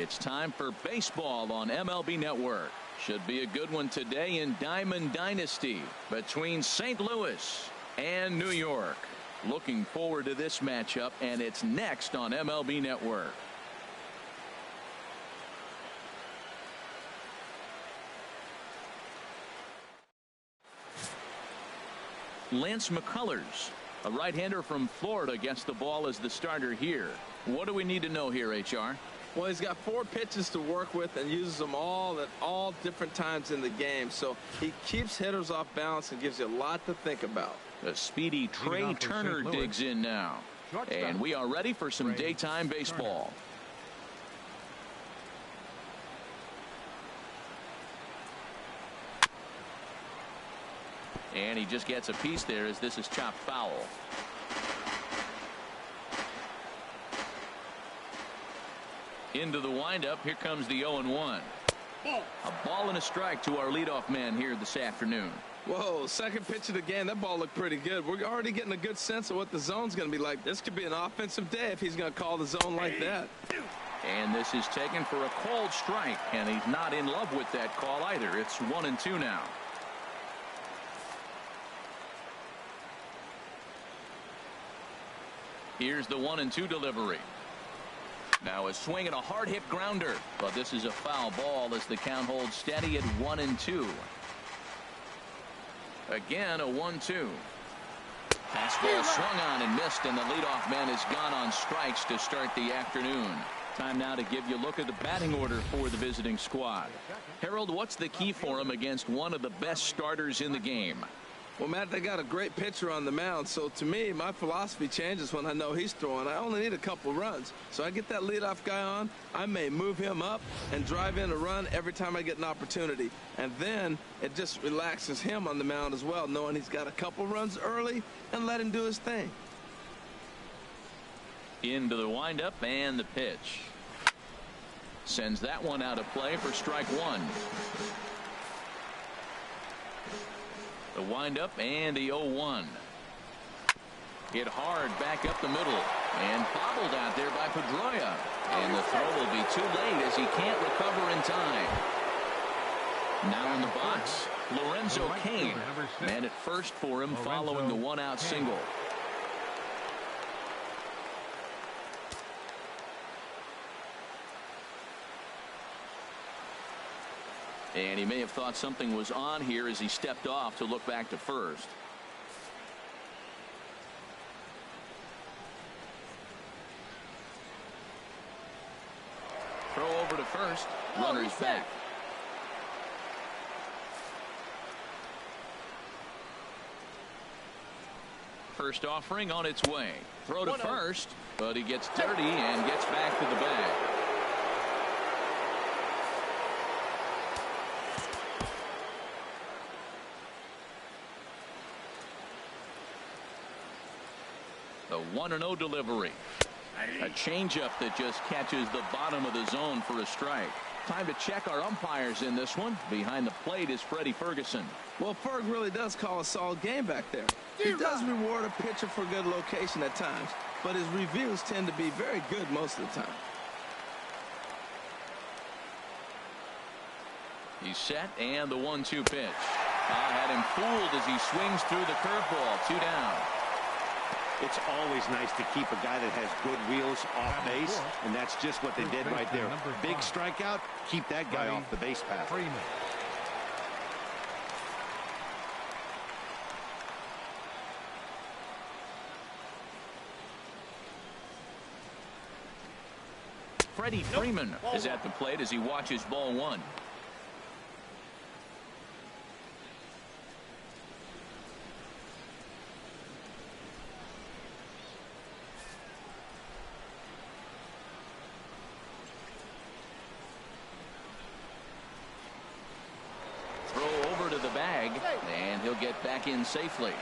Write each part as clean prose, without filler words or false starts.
It's time for baseball on MLB Network. Should be a good one today in Diamond Dynasty between St. Louis and New York. Looking forward to this matchup, and it's next on MLB Network. Lance McCullers, a right-hander from Florida, gets the ball as the starter here. What do we need to know here, HR? Well, he's got 4 pitches to work with and uses them all at all different times in the game. So he keeps hitters off balance and gives you a lot to think about. A speedy Trey Turner digs in now. And we are ready for some daytime baseball. And he just gets a piece there as this is chopped foul. Into the windup. Here comes the 0-1. A ball and a strike to our leadoff man here this afternoon. Whoa, second pitch of the game. That ball looked pretty good. We're already getting a good sense of what the zone's going to be like. This could be an offensive day if he's going to call the zone like that. And this is taken for a called strike, and he's not in love with that call either. It's 1-2 now. Here's the 1-2 delivery. Now a swing and a hard hit grounder, but this is a foul ball as the count holds steady at 1-2. Again a 1-2. Fastball swung on and missed, and the leadoff man has gone on strikes to start the afternoon. Time now to give you a look at the batting order for the visiting squad. Harold, what's the key for him against one of the best starters in the game? Well, Matt, they got a great pitcher on the mound, so to me, my philosophy changes when I know he's throwing. I only need a couple runs. So I get that leadoff guy on, I may move him up and drive in a run every time I get an opportunity. And then it just relaxes him on the mound as well, knowing he's got a couple runs early and let him do his thing. Into the windup and the pitch. Sends that one out of play for strike one. The windup and the 0-1. Hit hard back up the middle and bobbled out there by Pedroia. And the throw will be too late as he can't recover in time. Now in the box, Lorenzo Cain. Man at first for him following the 1-out single. And he may have thought something was on here as he stepped off to look back to first. Throw over to first. Runner's back. First offering on its way. Throw to first, but he gets dirty and gets back to the bag. The 1-0 delivery. A changeup that just catches the bottom of the zone for a strike. Time to check our umpires in this one. Behind the plate is Freddie Ferguson. Well, Ferg really does call a solid game back there. He does reward a pitcher for good location at times, but his reviews tend to be very good most of the time. He's set, and the 1-2 pitch. Had him fooled as he swings through the curveball. 2 down. It's always nice to keep a guy that has good wheels off base, and that's just what they did right there. Big strikeout, keep that guy off the base path. Freddie Freeman is at the plate as he watches ball 1. And he'll get back in safely.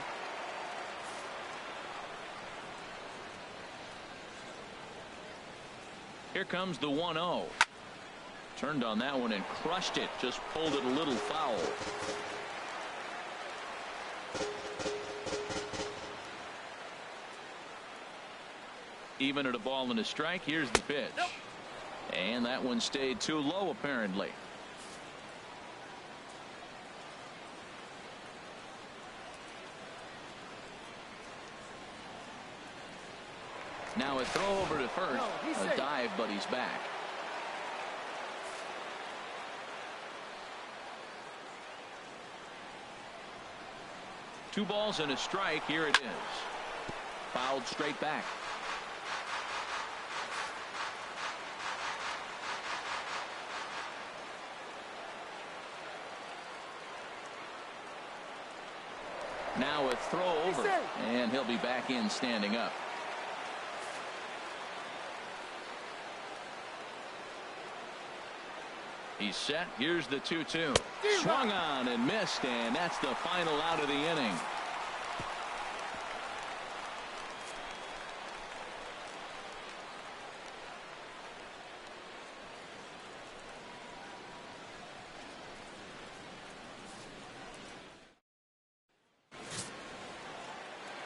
Here comes the 1-0. Turned on that one and crushed it. Just pulled it a little foul. Even at a ball and a strike. Here's the pitch. And that one stayed too low, apparently. Now a throw over to first. A dive, but he's back. Two balls and a strike. Here it is. Fouled straight back. Now a throw over, and he'll be back in standing up. He's set. Here's the 2-2. Swung on and missed, and that's the final out of the inning.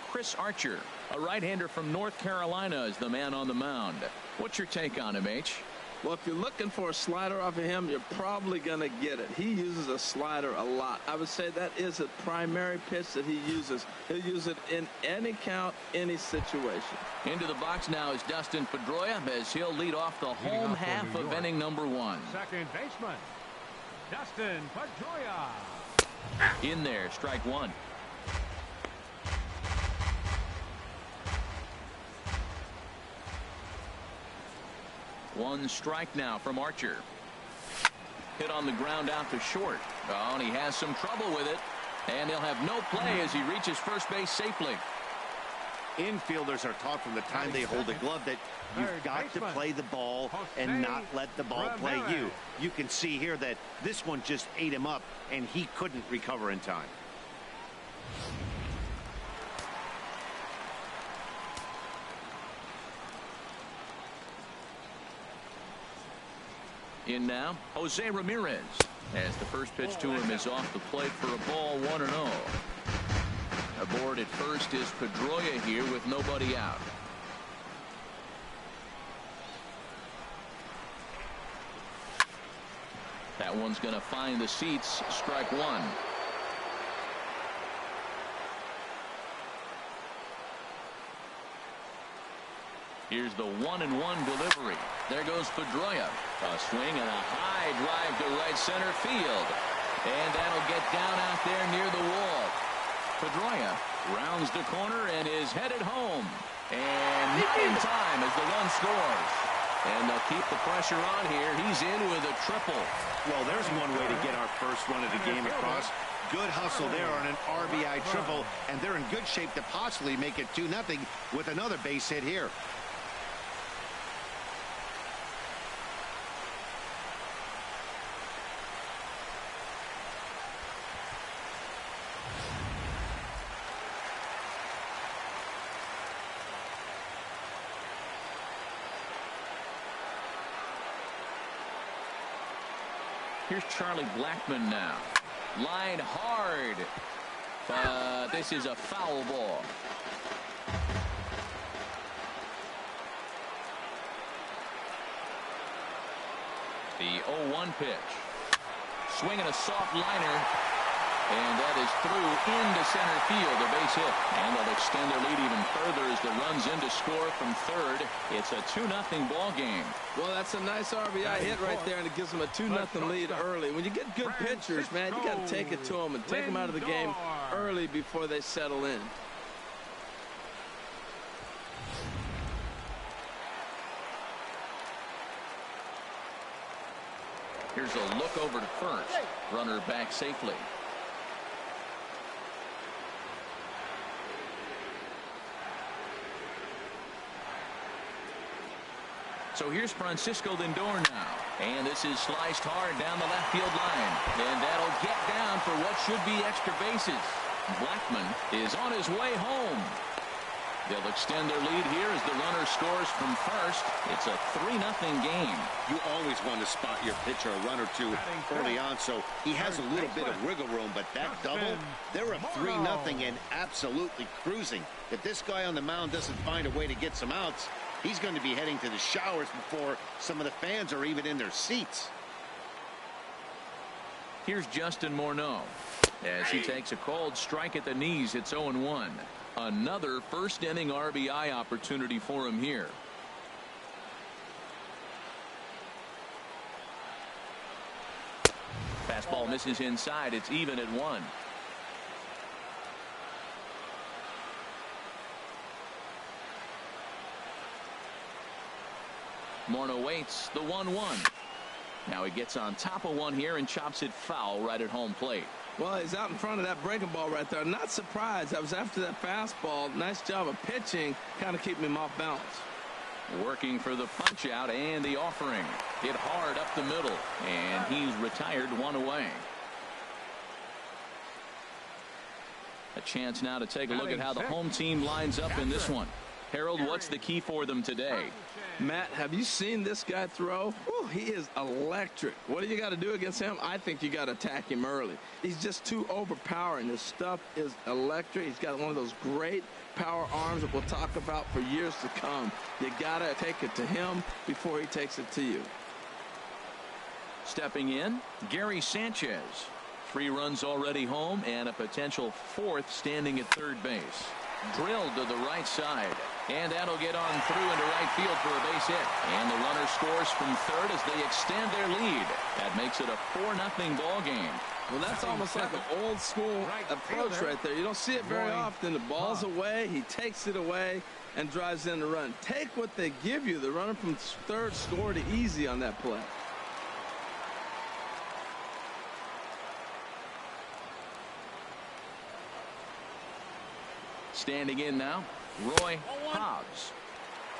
Chris Archer, a right-hander from North Carolina, is the man on the mound. What's your take on him, H? Well, if you're looking for a slider off of him, you're probably going to get it. He uses a slider a lot. I would say that is a primary pitch that he uses. He'll use it in any count, any situation. Into the box now is Dustin Pedroia, as he'll lead off the home half of inning number 1. Second baseman, Dustin Pedroia. In there, strike 1. One strike now from Archer. Hit on the ground out to short. Oh, and he has some trouble with it. And he'll have no play as he reaches first base safely. Infielders are taught from the time they hold the glove that you've got to play the ball and not let the ball play you. You can see here that this one just ate him up, and he couldn't recover in time. In now, Jose Ramirez, as the first pitch to him is off the plate for a ball, 1-0. Aboard at first is Pedroia here with nobody out. That one's going to find the seats. Strike 1. Here's the 1-1 delivery. There goes Pedroia. A swing and a high drive to right center field. And that'll get down out there near the wall. Pedroia rounds the corner and is headed home. And not in time as the run scores. And they'll keep the pressure on here. He's in with a triple. Well, there's one way to get our first run of the game across. Good hustle there on an RBI triple. And they're in good shape to possibly make it 2-0 with another base hit here. Here's Charlie Blackmon now. Line hard. But this is a foul ball. The 0-1 pitch. Swinging a soft liner. And that is through into center field, a base hit. And they'll extend their lead even further as the runs in to score from third. It's a 2-0 ball game. Well, that's a nice RBI hit right there, and it gives them a 2-0 lead early. When you get good pitchers, man, you got to take it to them and take them out of the game early before they settle in. Here's a look over to first. Runner back safely. So here's Francisco Lindor now. And this is sliced hard down the left field line. And that'll get down for what should be extra bases. Blackmon is on his way home. They'll extend their lead here as the runner scores from first. It's a 3-0 game. You always want to spot your pitcher a run or two early on, so he has a little bit of wiggle room, but that double, they're up 3-0 and absolutely cruising. If this guy on the mound doesn't find a way to get some outs, He's going to be heading to the showers before some of the fans are even in their seats. Here's Justin Morneau as he takes a cold strike at the knees. It's 0-1. Another first inning RBI opportunity for him here. Fastball misses inside. It's even at 1. Morneau waits the 1-1. Now he gets on top of one here and chops it foul right at home plate. Well, he's out in front of that breaking ball right there. Not surprised. I was after that fastball. Nice job of pitching, kind of keeping him off balance. Working for the punch out and the offering. Hit hard up the middle, and he's retired 1 away. A chance now to take a look at how the home team lines up in this one. Harold, what's the key for them today? Matt, have you seen this guy throw? Ooh, he is electric. What do you got to do against him? I think you got to attack him early. He's just too overpowering. His stuff is electric. He's got one of those great power arms that we'll talk about for years to come. You got to take it to him before he takes it to you. Stepping in, Gary Sanchez. 3 runs already home and a potential 4th standing at third base. Drilled to the right side, and that'll get on through into right field for a base hit, and the runner scores from third as they extend their lead. That makes it a 4-0 ball game. Well, that's almost like an old school approach right there. You don't see it very often. The ball's away, he takes it away and drives in the run. Take what they give you. The runner from third scored easy on that play. Standing in now, Roy Hobbs.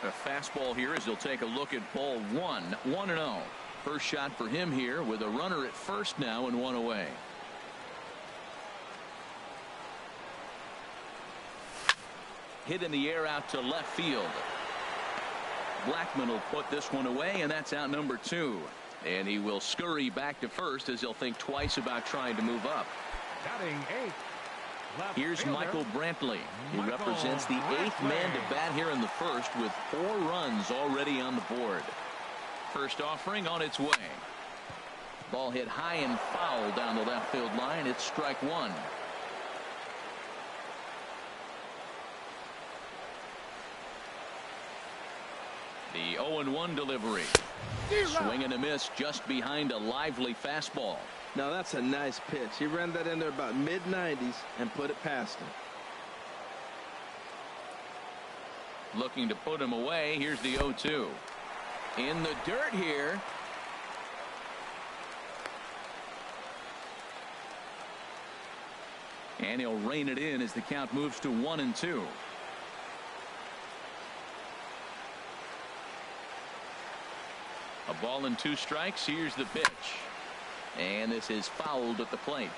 A fastball here as he'll take a look at ball 1. 1-0. First shot for him here with a runner at first now and 1 away. Hit in the air out to left field. Blackman will put this one away, and that's out number 2. And he will scurry back to first as he'll think twice about trying to move up. Batting 8. Here's Michael Brantley. He represents the 8th man to bat here in the first with 4 runs already on the board. First offering on its way. Ball hit high and foul down the left field line. It's strike 1. The 0-1 delivery. Swing and a miss just behind a lively fastball. Now that's a nice pitch. He ran that in there about mid-90s and put it past him. Looking to put him away. Here's the 0-2. In the dirt here. And he'll rein it in as the count moves to 1-2. A ball and 2 strikes. Here's the pitch. And this is fouled at the plate.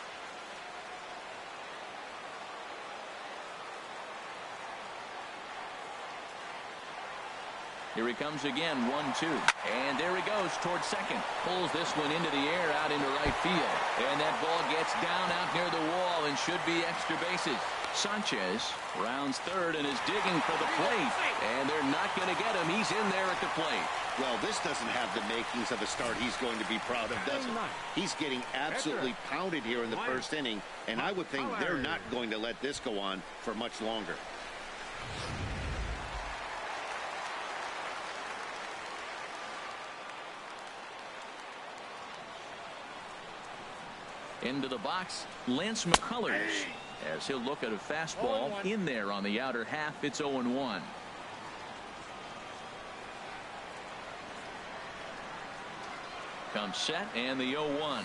Here he comes again, 1-2. And there he goes towards second. Pulls this one into the air out into right field. And that ball gets down out near the wall and should be extra bases. Sanchez rounds third and is digging for the plate. And they're not going to get him. He's in there at the plate. Well, this doesn't have the makings of a start he's going to be proud of, does it? He's getting absolutely pounded here in the first inning, and I would think they're not going to let this go on for much longer. Into the box, Lance McCullers, as he'll look at a fastball in there on the outer half. It's 0-1. Comes set, and the 0-1.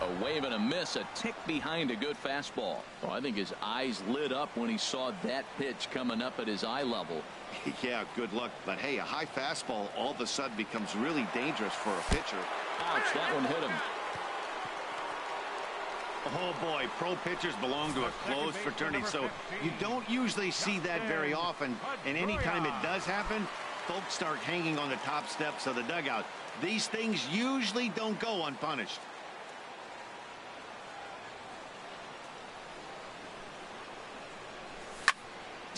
A wave and a miss, a tick behind a good fastball. Oh, I think his eyes lit up when he saw that pitch coming up at his eye level. Yeah, good luck. But hey, a high fastball all of a sudden becomes really dangerous for a pitcher. Ouch, that one hit him. Oh boy, pro pitchers belong to a closed fraternity, so you don't usually see that very often. And anytime it does happen, folks start hanging on the top steps of the dugout. These things usually don't go unpunished.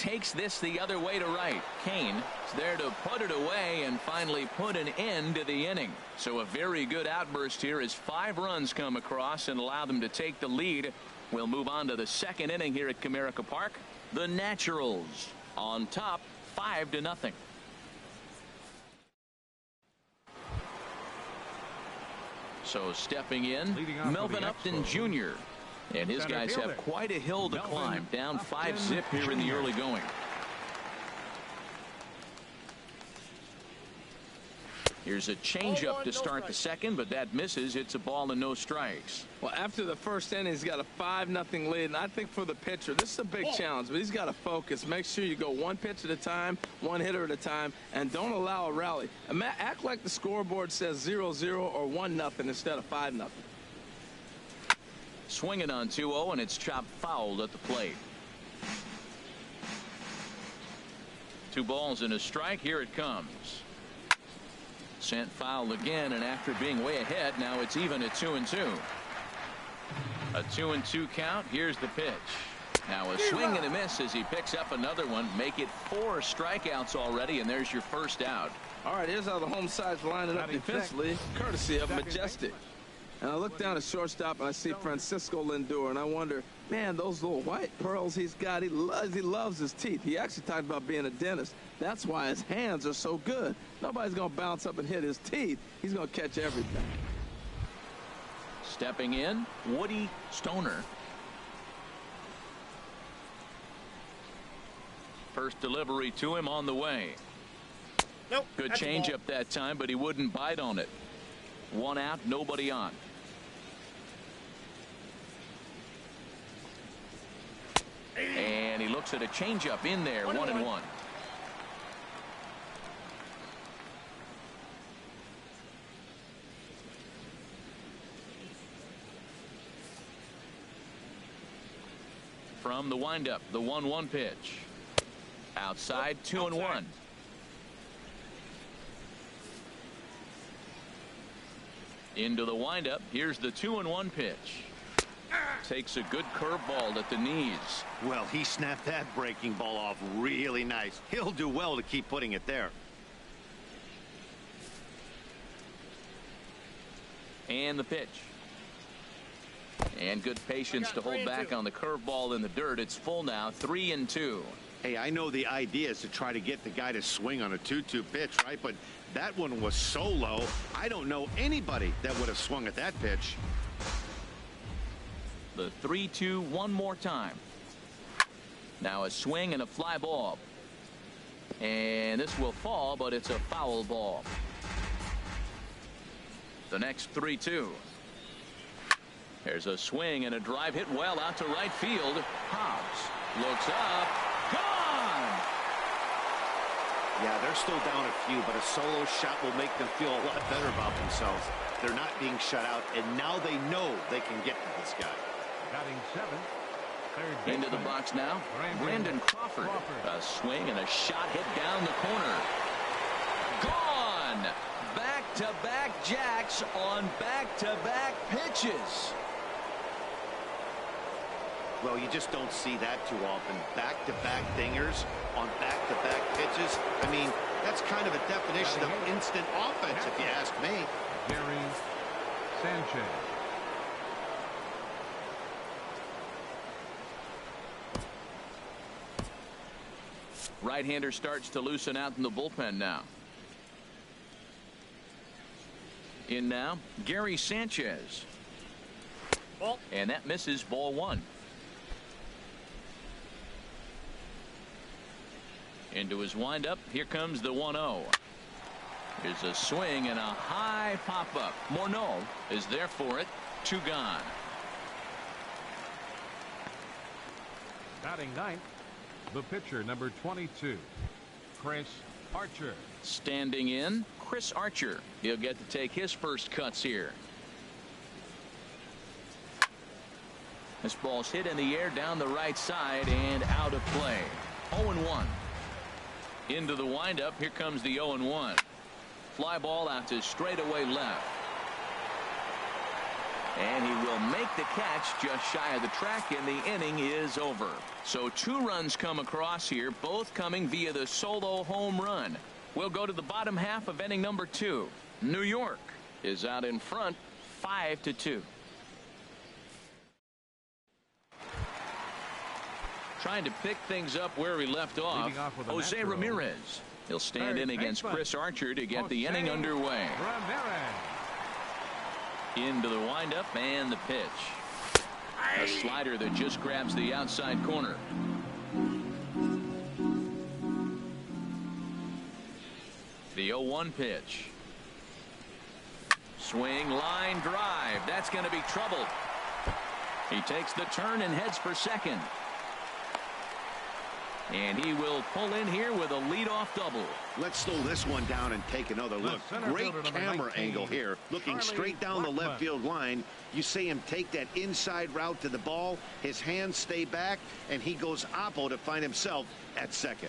takes this the other way to right. Kane is there to put it away and finally put an end to the inning. So a very good outburst here as 5 runs come across and allow them to take the lead. We'll move on to the second inning here at Comerica Park. The Naturals on top 5-0. So stepping in, Melvin Upton Jr. And his guys have quite a hill to climb. Down 5-zip here in the early going. Here's a changeup to start the second, but that misses. It's a ball and no strikes. Well, after the first inning, he's got a 5-0 lead, and I think for the pitcher, this is a big challenge, but he's got to focus. Make sure you go 1 pitch at a time, 1 hitter at a time, and don't allow a rally. Act like the scoreboard says 0-0 or 1-0 instead of 5-0. Swinging on 2-0, and it's chopped fouled at the plate. 2 balls and a strike. Here it comes. Sent foul again, and after being way ahead, now it's even at 2-2. A 2-2 count. Here's the pitch. Now a swing and a miss as he picks up another one. Make it 4 strikeouts already, and there's your first out. All right, here's how the home side's lining up defensively, courtesy of Majestic. And I look down at shortstop and I see Francisco Lindor, and I wonder, man, those little white pearls he's got, he loves his teeth. He actually talked about being a dentist. That's why his hands are so good. Nobody's going to bounce up and hit his teeth. He's going to catch everything. Stepping in, Woody Stoner. First delivery to him on the way. Nope. Good changeup that time, but he wouldn't bite on it. 1 out, nobody on. And he looks at a changeup in there. 1-1. From the windup, the 1-1 pitch. Outside, 2-1. Into the windup. Here's the 2-1 pitch. Takes a good curveball at the knees. Well, he snapped that breaking ball off really nice. He'll do well to keep putting it there. And the pitch. And good patience to hold back on the curveball in the dirt. It's full now, 3-2. Hey, I know the idea is to try to get the guy to swing on a 2-2 pitch, right? But that one was so low, I don't know anybody that would have swung at that pitch. The 3-2 one more time. Now a swing and a fly ball. And this will fall, but it's a foul ball. The next 3-2. There's a swing and a drive hit well out to right field. Hobbs looks up. Gone! Yeah, they're still down a few, but a solo shot will make them feel a lot better about themselves. They're not being shut out, and now they know they can get to this guy. Batting 7th. Into the box now, Brandon Crawford. A swing and a shot hit down the corner. Gone! Back-to-back jacks on back-to-back pitches. Well, you just don't see that too often. Back-to-back dingers on back-to-back pitches. I mean, that's kind of a definition of instant offense, if you ask me. Gary Sanchez. Right-hander starts to loosen out in the bullpen now. In now, Gary Sanchez. And that misses, ball 1. Into his windup. Here comes the 1-0. Here's a swing and a high pop-up. Morneau is there for it. 2 gone. Batting 9th. The pitcher, number 22, Chris Archer. Standing in, Chris Archer. He'll get to take his first cuts here. This ball's hit in the air down the right side and out of play. 0-1. Into the windup. Here comes the 0-1. Fly ball out to straightaway left. And he will make the catch just shy of the track, and the inning is over. So 2 runs come across here, both coming via the solo home run. We'll go to the bottom half of inning number 2. New York is out in front 5-2. Trying to pick things up where we left off, Jose Ramirez. He'll stand in against Chris Archer to get the inning underway. Into the windup and the pitch. A slider that just grabs the outside corner. The 0-1 pitch. Swing, line drive. That's going to be trouble. He takes the turn and heads for second. And he will pull in here with a leadoff double. Let's slow this one down and take another look. Great camera angle here. Looking straight down the left field line. You see him take that inside route to the ball. His hands stay back, and he goes oppo to find himself at second.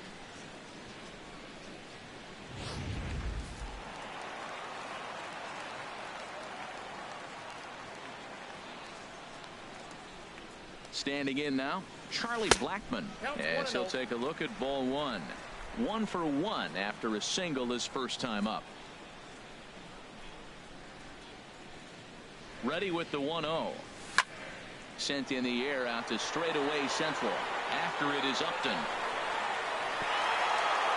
Standing in now, Charlie Blackmon, as he'll take a look at ball 1. 1 for 1 after a single his first time up. Ready with the 1-0. Sent in the air out to straightaway central. After it is Upton.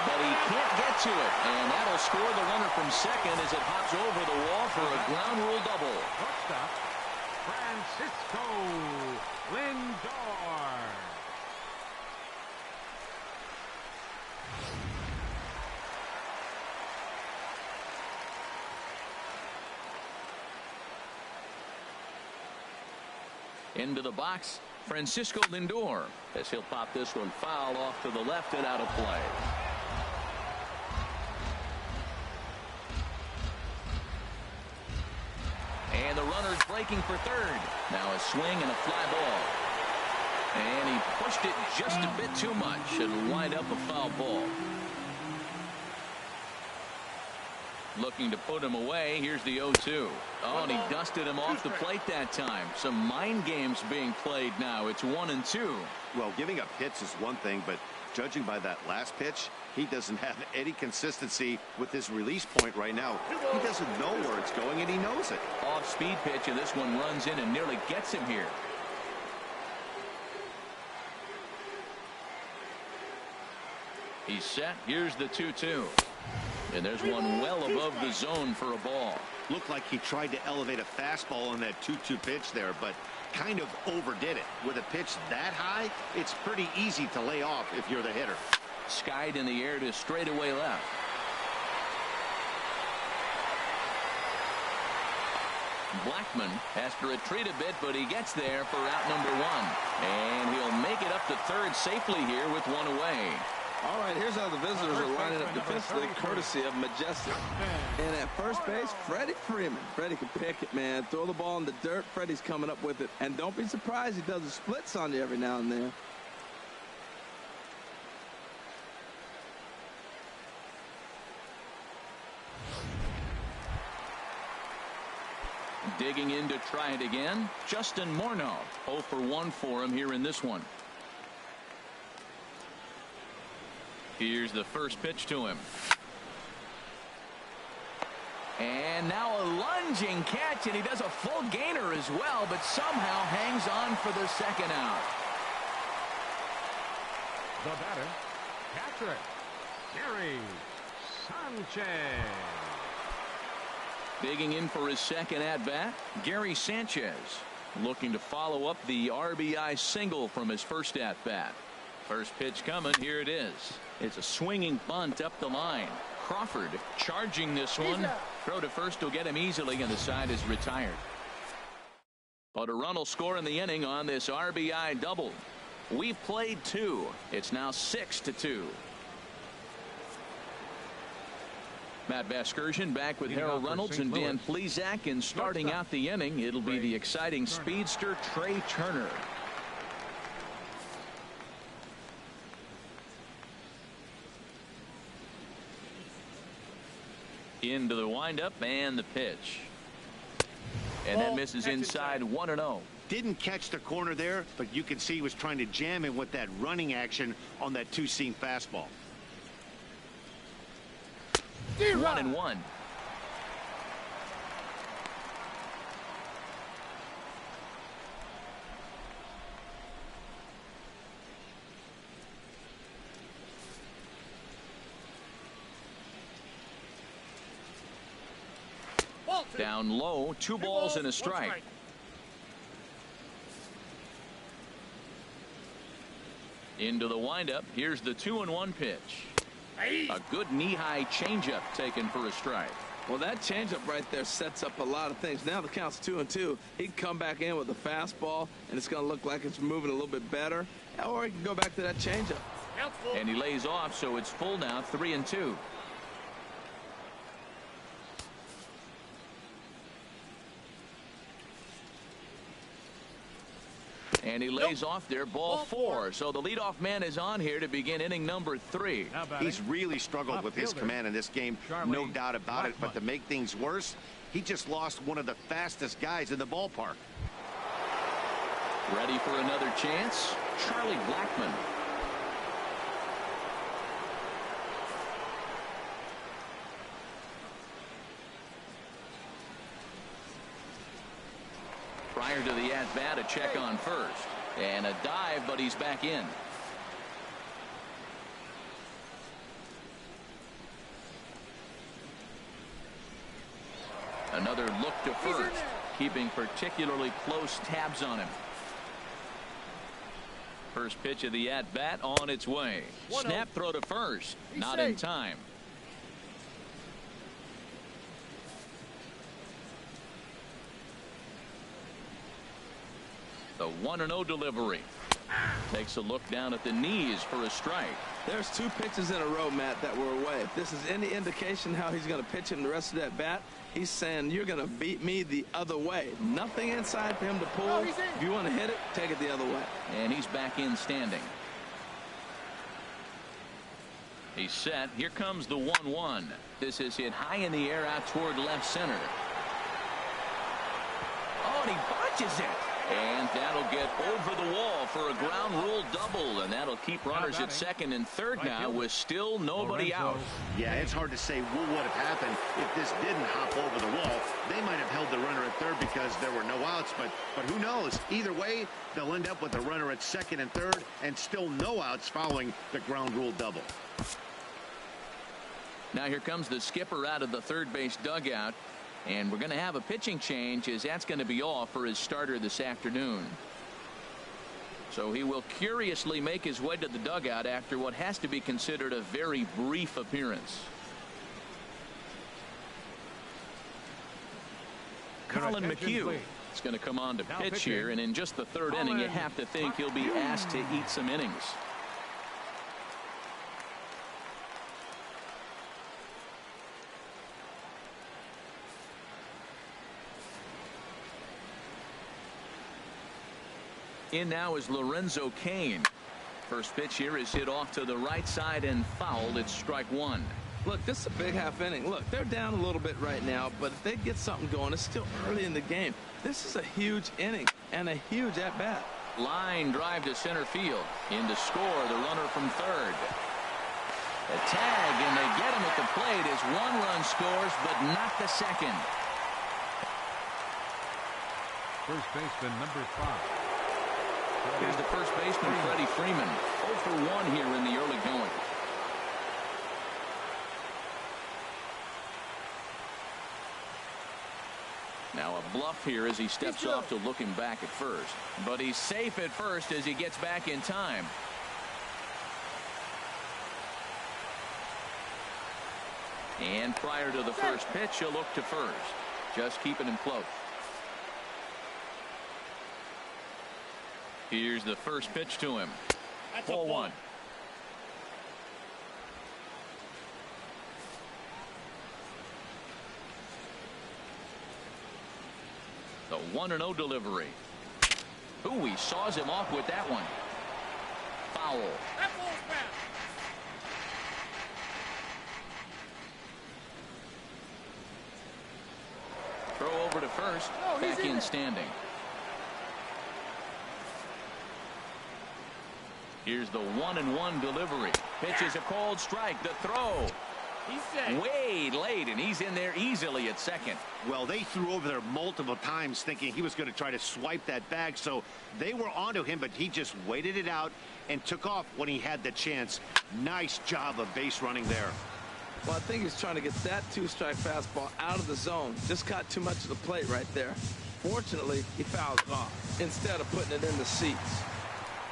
But he can't get to it, and that'll score the runner from second as it hops over the wall for a ground rule double. Shortstop, Francisco Lindor. Into the box, Francisco Lindor, as he'll pop this one foul off to the left and out of play. And the runner's breaking for third. Now a swing and a fly ball. And he pushed it just a bit too much. It'll wind up a foul ball. Looking to put him away. Here's the 0-2. Oh, and he dusted him off the plate that time. Some mind games being played now. It's 1-2. Well, giving up hits is one thing, but judging by that last pitch, he doesn't have any consistency with his release point right now. He doesn't know where it's going, and he knows it. Off-speed pitch, and this one runs in and nearly gets him here. He's set. Here's the 2-2. And there's one well above the zone for a ball. Looked like he tried to elevate a fastball on that 2-2 pitch there, but kind of overdid it. With a pitch that high, it's pretty easy to lay off if you're the hitter. Skied in the air to straightaway left. Blackmon has to retreat a bit, but he gets there for out number 1. And he'll make it up to third safely here with one away. All right, here's how the visitors are lining up defensively, courtesy of Majestic. And at first base, Freddie Freeman. Freddie can pick it, man. Throw the ball in the dirt. Freddie's coming up with it. And don't be surprised he does the splits on you every now and then. Digging in to try it again, Justin Morneau. 0 for 1 for him here in this one. Here's the first pitch to him. And now a lunging catch, and he does a full gainer as well, but somehow hangs on for the second out. The batter, catcher, Gary Sanchez. Digging in for his second at-bat, Gary Sanchez. Looking to follow up the RBI single from his first at-bat. First pitch coming, here it is. It's a swinging bunt up the line. Crawford charging this one. Throw to first will get him easily, and the side is retired. But a run will score in the inning on this RBI double. We've played 2. It's now 6-2. Matt Vasgersian back with Harold Reynolds and Dan Plesac, and starting out the inning, it'll be the exciting speedster Trey Turner. Into the windup and the pitch. And that misses inside 1-0. Didn't catch the corner there, but you can see he was trying to jam him with that running action on that two-seam fastball. 1-1. Down low, 2 balls and a strike. Into the windup. Here's the 2-1 pitch. A good knee-high changeup taken for a strike. Well, that changeup right there sets up a lot of things. Now the count's 2-2. He can come back in with a fastball, and it's going to look like it's moving a little bit better. Or he can go back to that changeup. And he lays off, so it's full now, 3-2. And he lays off there, ball 4. So the leadoff man is on here to begin inning number 3. He's really struggled with his command in this game, no doubt about it. But to make things worse, he just lost one of the fastest guys in the ballpark. Ready for another chance? Charlie Blackmon. Prior to the at-bat, a check on first. And a dive, but he's back in. Another look to first, keeping particularly close tabs on him. First pitch of the at-bat on its way. Snap throw to first. Not in time. The 1-0 delivery. Takes a look down at the knees for a strike. There's 2 pitches in a row, Matt, that were away. If this is any indication how he's going to pitch him the rest of that bat, he's saying you're going to beat me the other way. Nothing inside for him to pull. If you want to hit it, take it the other way. And he's back in standing. He's set. Here comes the 1-1. This is hit high in the air out toward left center. Oh, and he botches it. And that'll get over the wall for a ground rule double, and that'll keep runners at second and third now with still nobody out. Yeah, it's hard to say what would have happened if this didn't hop over the wall. They might have held the runner at third because there were no outs, but who knows? Either way, they'll end up with a runner at second and third and still no outs following the ground rule double. Now here comes the skipper out of the third base dugout. And we're going to have a pitching change, as that's going to be all for his starter this afternoon. So he will curiously make his way to the dugout after what has to be considered a very brief appearance. Colin McHugh is going to come on to pitch here, and in just the third inning, you have to think he'll be asked to eat some innings. In now is Lorenzo Cain. First pitch here is hit off to the right side and fouled. It's strike 1. Look, this is a big half inning. Look, they're down a little bit right now, but if they get something going, it's still early in the game. This is a huge inning and a huge at-bat. Line drive to center field. In to score, the runner from third. A tag, and they get him at the plate as 1 run scores, but not the second. First baseman number 5. Here's the first baseman, Freddie Freeman. 0 for 1 here in the early going. Now a bluff here as he steps off to look him back at first. But he's safe at first as he gets back in time. And prior to the first pitch, he'll look to first. Just keeping him close. Here's the first pitch to him. Ball 1. The 1-0 delivery. Ooh, he saws him off with that one. Foul. Throw over to first. Back in standing. Here's the 1-1 delivery. Pitches a cold strike. The throw. He's set. Way late, and he's in there easily at second. Well, they threw over there multiple times thinking he was going to try to swipe that bag, so they were onto him, but he just waited it out and took off when he had the chance. Nice job of base running there. Well, I think he's trying to get that two-strike fastball out of the zone. Just caught too much of the plate right there. Fortunately, he fouls it off instead of putting it in the seats.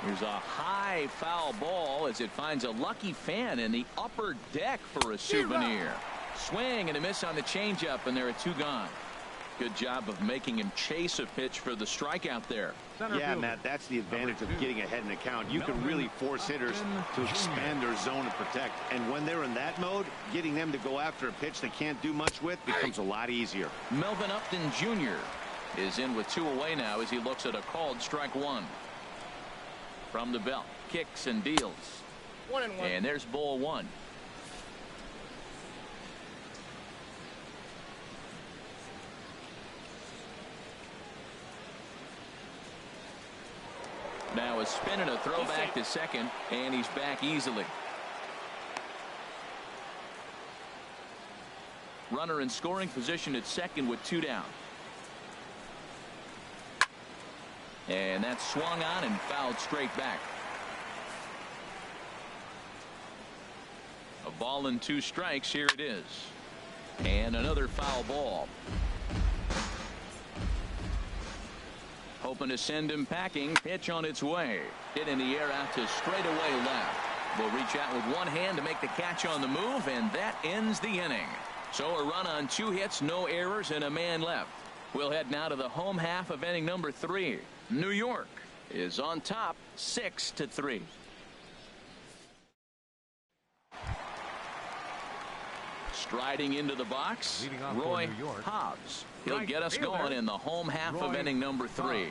Here's a high foul ball as it finds a lucky fan in the upper deck for a souvenir. Swing and a miss on the changeup, and there are two gone. Good job of making him chase a pitch for the strikeout there. Yeah, Matt, that's the advantage of getting ahead in a count. You can really force hitters to expand their zone and protect. And when they're in that mode, getting them to go after a pitch they can't do much with becomes a lot easier. Melvin Upton Jr. is in with 2 away now as he looks at a called strike 1. From the belt, kicks and deals. 1-1. And there's ball 1. Now a spin and a throw back to second, and he's back easily. Runner in scoring position at second with 2 down. And that's swung on and fouled straight back. A ball and 2 strikes. Here it is. And another foul ball. Hoping to send him packing. Pitch on its way. Hit in the air out to straightaway left. Will reach out with one hand to make the catch on the move, and that ends the inning. So a run on 2 hits, no errors, and a man left. We'll head now to the home half of inning number 3. New York is on top 6-3. Striding into the box, Roy Hobbs. He'll get us going in the home half of inning number 3.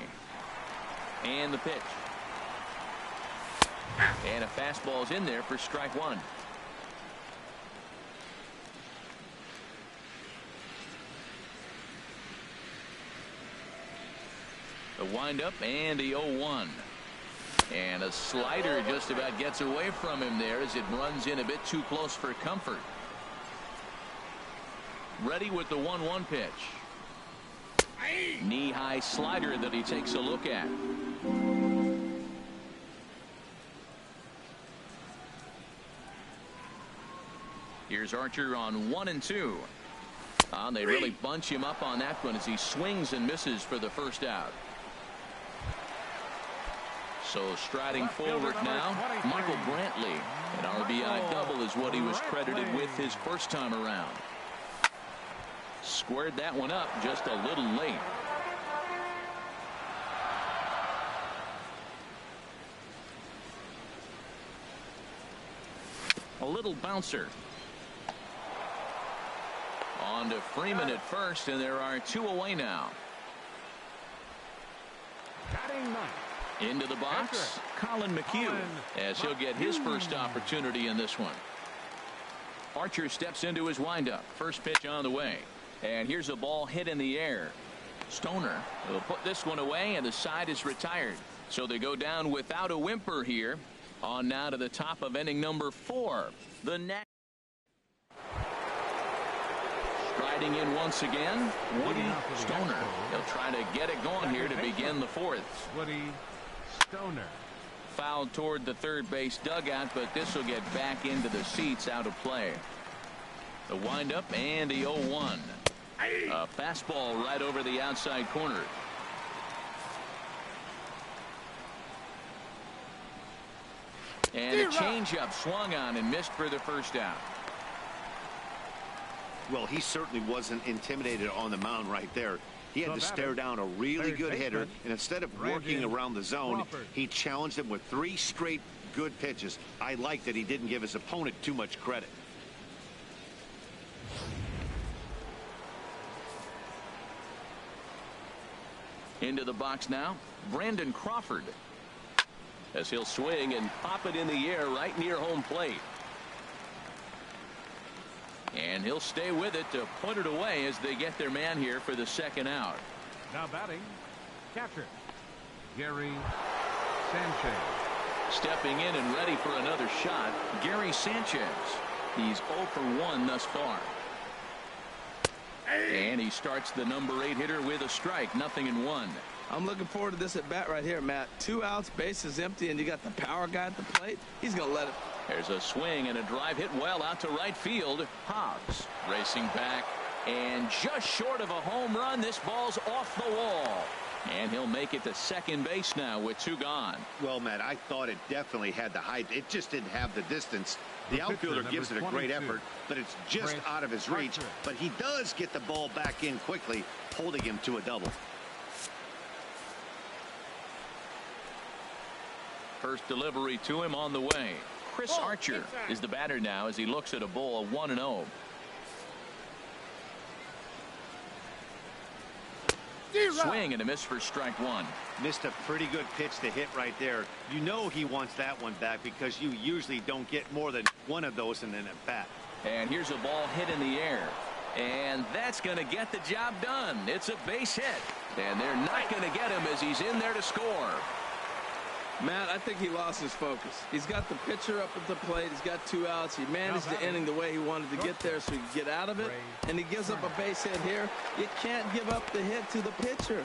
And the pitch. And a fastball's in there for strike 1. The windup and the 0-1. And a slider just about gets away from him there as it runs in a bit too close for comfort. Ready with the 1-1 pitch. Knee-high slider that he takes a look at. Here's Archer on 1-2. They really bunch him up on that one as he swings and misses for the first out. So striding forward now, Michael Brantley. An RBI double is what he was credited with his first time around. Squared that one up just a little late. A little bouncer. On to Freeman at first, and there are 2 away now. Into the box, Colin McHugh, as he'll get his first opportunity in this one. Archer steps into his windup. First pitch on the way. And here's a ball hit in the air. Stoner will put this one away, and the side is retired. So they go down without a whimper here. On now to the top of inning number 4. The next. Striding in once again, Woody Stoner. He'll try to get it going here to begin the 4th. Woody Stoner. Fouled toward the third base dugout, but this will get back into the seats, out of play. The windup and the 0-1. A fastball right over the outside corner. And a changeup swung on and missed for the first out. Well, he certainly wasn't intimidated on the mound right there. He had to stare down a really good hitter, and instead of working around the zone, he challenged him with 3 straight good pitches. I like that he didn't give his opponent too much credit. Into the box now, Brandon Crawford, as he'll swing and pop it in the air right near home plate. And he'll stay with it to put it away as they get their man here for the second out. Now batting, catcher, Gary Sanchez. Stepping in and ready for another shot, Gary Sanchez. He's 0 for 1 thus far. And he starts the number 8 hitter with a strike, 0-1. I'm looking forward to this at bat right here, Matt. 2 outs, bases empty, and you got the power guy at the plate. He's going to let it. There's a swing and a drive hit well out to right field. Hobbs racing back and just short of a home run. This ball's off the wall. And he'll make it to second base now with 2 gone. Well, Matt, I thought it definitely had the height. It just didn't have the distance. The outfielder gives it a great effort, but it's just out of his reach. But he does get the ball back in quickly, holding him to a double. First delivery to him on the way. Chris Archer is the batter now as he looks at a ball 1-0. Swing and a miss for strike 1. Missed a pretty good pitch to hit right there. You know he wants that one back because you usually don't get more than one of those in an at bat. And here's a ball hit in the air. And that's going to get the job done. It's a base hit. And they're not going to get him as he's in there to score. Matt, I think he lost his focus. He's got the pitcher up at the plate. He's got 2 outs. He managed the inning the way he wanted to get there so he could get out of it. And he gives up a base hit here. You can't give up the hit to the pitcher.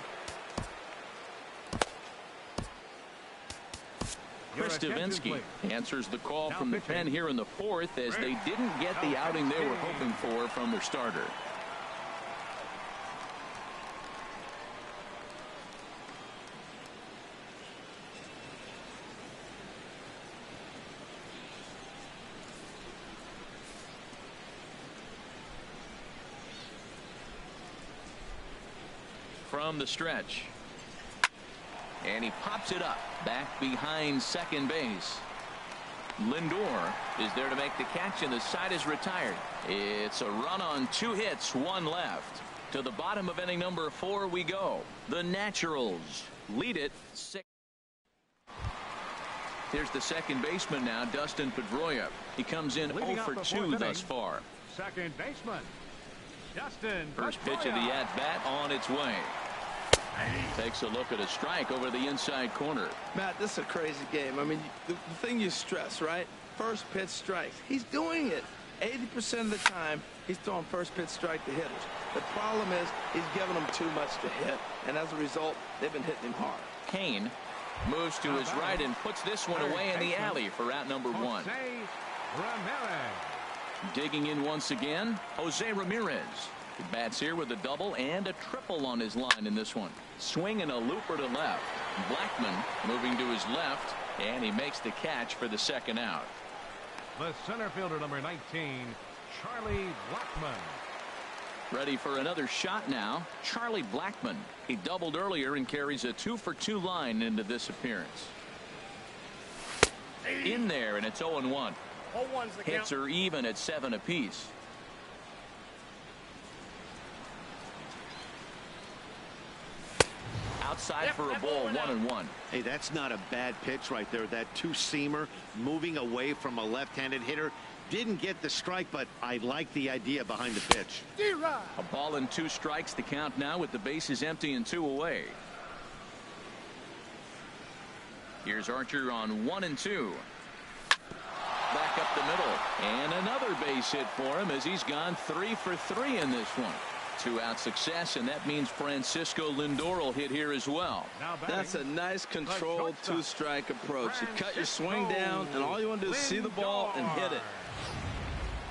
Chris Davinsky answers the call from the pen here in the 4th as they didn't get the outing they were hoping for from their starter. From the stretch. And he pops it up back behind second base. Lindor is there to make the catch, and the side is retired. It's a run on 2 hits, 1 left. To the bottom of inning number 4 we go. The Naturals lead it 6. Here's the second baseman now, Dustin Pedroia. He comes in 0 for 2 thus far. Second baseman, Dustin First pitch of the at-bat on its way. Takes a look at a strike over the inside corner. Matt, this is a crazy game. I mean, the thing you stress, right? First pitch strikes. He's doing it. 80% of the time, he's throwing first pitch strike to hitters. The problem is he's giving them too much to hit, and as a result, they've been hitting him hard. Kane moves to his right and puts this one away in the alley for out number 1. Digging in once again, Jose Ramirez. He bats here with a double and a triple on his line in this one. Swing and a looper to left. Blackman moving to his left, and he makes the catch for the second out. The center fielder, number 19, Charlie Blackman. Ready for another shot now, Charlie Blackman. He doubled earlier and carries a 2 for 2 line into this appearance. In there, and it's 0-1. Hits are even at 7 apiece. Outside for a ball, 1-1. Hey, that's not a bad pitch right there. That 2-seamer moving away from a left-handed hitter. Didn't get the strike, but I like the idea behind the pitch. A ball and 2 strikes to count now with the bases empty and 2 away. Here's Archer on 1-2. Back up the middle, and another base hit for him as he's gone 3 for 3 in this one. 2-out success, and that means Francisco Lindor will hit here as well. That's a nice controlled 2-strike approach. You cut your swing down, and all you want to do is see the ball and hit it.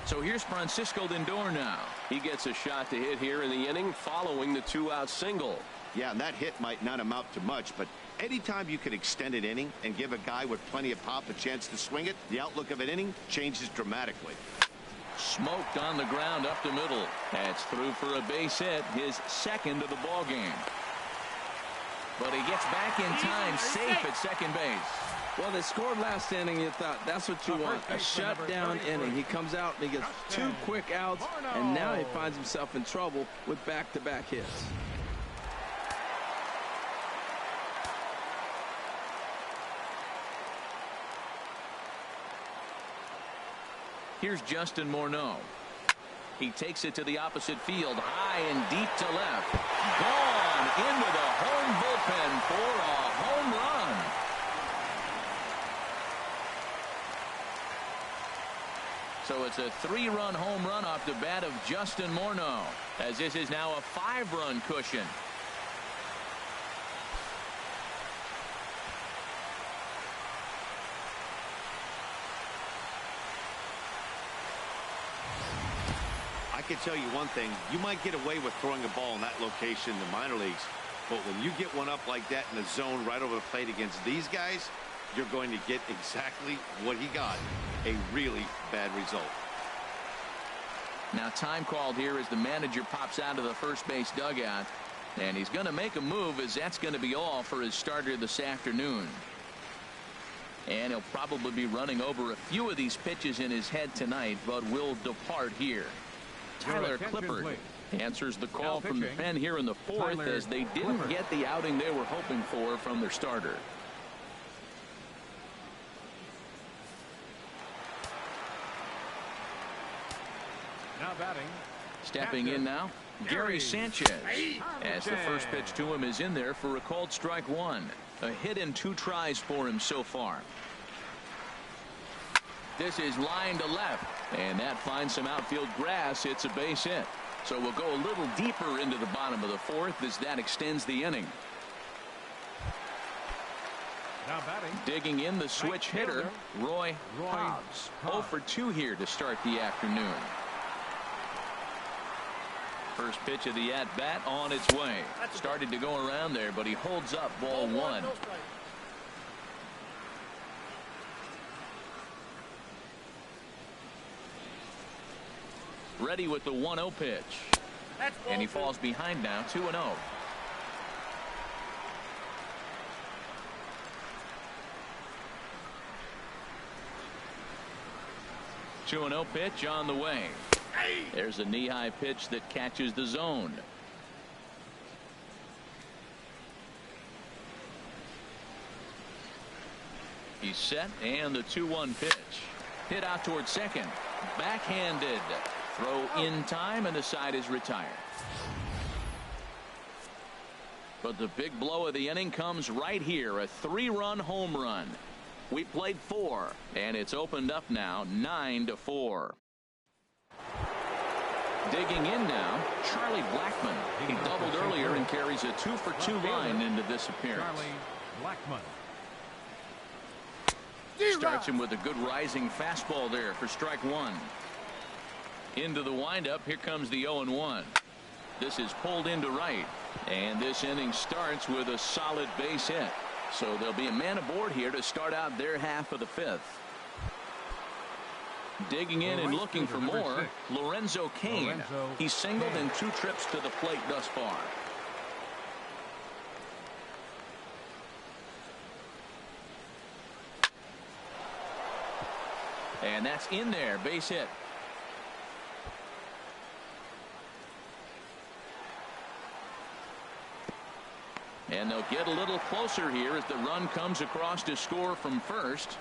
So here's Francisco Lindor now. He gets a shot to hit here in the inning following the 2-out single. Yeah, and that hit might not amount to much, but anytime you can extend an inning and give a guy with plenty of pop a chance to swing it, the outlook of an inning changes dramatically. Smoked on the ground up the middle. That's through for a base hit, his second of the ball game. But he gets back in time, safe at second base. Well, they scored last inning. You thought that's what you want, a shutdown inning. He comes out and he gets 2 quick outs, and now he finds himself in trouble with back-to-back hits. Here's Justin Morneau. He takes it to the opposite field, high and deep to left. Gone into the home bullpen for a home run. So it's a 3-run home run off the bat of Justin Morneau, as this is now a 5-run cushion. I can tell you one thing, you might get away with throwing a ball in that location in the minor leagues, but when you get one up like that in the zone right over the plate against these guys, you're going to get exactly what he got, a really bad result. Now time called here as the manager pops out of the first base dugout, and he's going to make a move, as that's going to be all for his starter this afternoon. And he'll probably be running over a few of these pitches in his head tonight, but will depart here. Tyler Clippard answers the call from the pen here in the 4th, as they didn't get the outing they were hoping for from their starter. Now batting. Stepping in now, Gary Sanchez, as the first pitch to him is in there for a called strike 1. A hit and 2 tries for him so far. This is line to left, and that finds some outfield grass. It's a base hit. So we'll go a little deeper into the bottom of the 4th as that extends the inning. Now batting. Digging in, the switch hitter, Roy Hobbs. 0 for 2 here to start the afternoon. First pitch of the at-bat on its way. Started to go around there, but he holds up, ball 1. Ready with the 1-0 pitch. And he falls behind now, 2-0. Two and 0 pitch on the way. There's a knee-high pitch that catches the zone. He's set, and the 2-1 pitch. Hit out towards second. Backhanded. Throw in time, and the side is retired. But the big blow of the inning comes right here. A 3-run home run. We played 4, and it's opened up now 9-4. Digging in now, Charlie Blackmon. He doubled earlier and carries a 2 for 2 line into this appearance. Charlie Blackmon. Starts him with a good rising fastball there for strike 1. Into the windup. Here comes the 0-1. This is pulled into right, and this inning starts with a solid base hit. So there'll be a man aboard here to start out their half of the 5th. Digging in and looking for more, Lorenzo Cain. He's singled in 2 trips to the plate thus far. And that's in there, base hit. And they'll get a little closer here as the run comes across to score from first.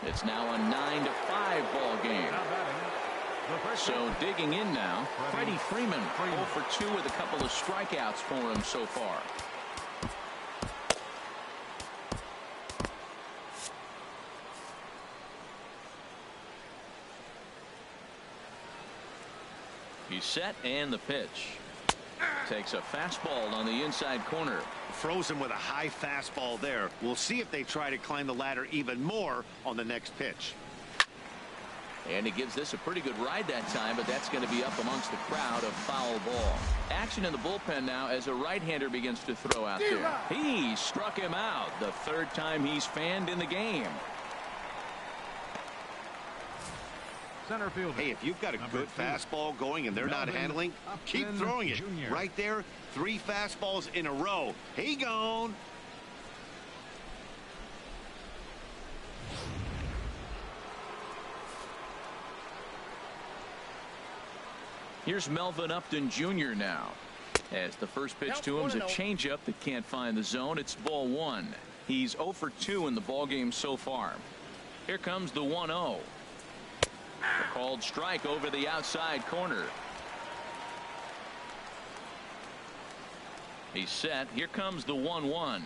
It's now a 9-5 ball game. So digging in now, Freddie Freeman, 0 for 2 with a couple of strikeouts for him so far. He's set, and the pitch. Takes a fastball on the inside corner. Frozen with a high fastball there. We'll see if they try to climb the ladder even more on the next pitch. And he gives this a pretty good ride that time, but that's going to be up amongst the crowd. A foul ball. Action in the bullpen now as a right-hander begins to throw out there. He struck him out, the 3rd time he's fanned in the game. Center field. Hey, if you've got a good fastball going and they're not handling, keep throwing it. Right there, 3 fastballs in a row. He gone. Here's Melvin Upton Jr. now. As the first pitch to him is a changeup that can't find the zone. It's ball 1. He's 0 for 2 in the ballgame so far. Here comes the 1-0. A called strike over the outside corner. He's set. Here comes the 1-1.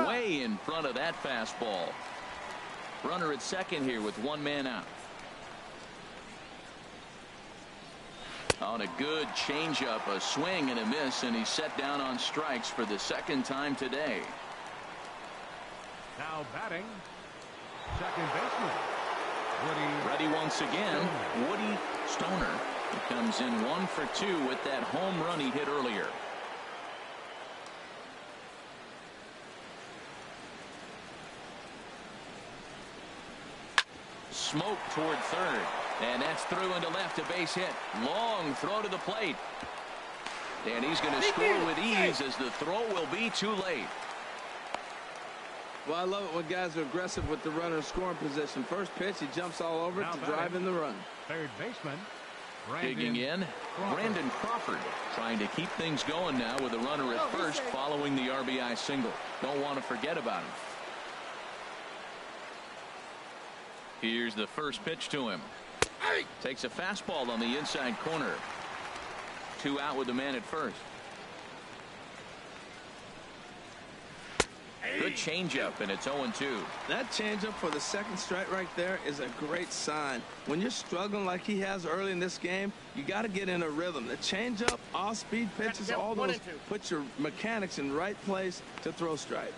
Way in front of that fastball. Runner at second here with one man out. On a good changeup, a swing and a miss, and he's set down on strikes for the second time today. Now batting, second baseman, Woody. Ready once again, Woody Stoner. He comes in 1 for 2 with that home run he hit earlier. Smoke toward third, and that's through into left, a base hit. Long throw to the plate, and he's going to score with ease as the throw will be too late. Well, I love it when guys are aggressive with the runner in scoring position. First pitch, he jumps all over it to drive in the run. Third baseman, Digging in, Brandon Crawford, trying to keep things going now with a runner at first following the RBI single. Don't want to forget about him. Here's the first pitch to him. Takes a fastball on the inside corner. 2 out with the man at first. Good changeup, and it's 0-2. That changeup for the second strike right there is a great sign. When you're struggling like he has early in this game, you got to get in a rhythm. The changeup, off-speed pitches, all those put your mechanics in right place to throw strikes.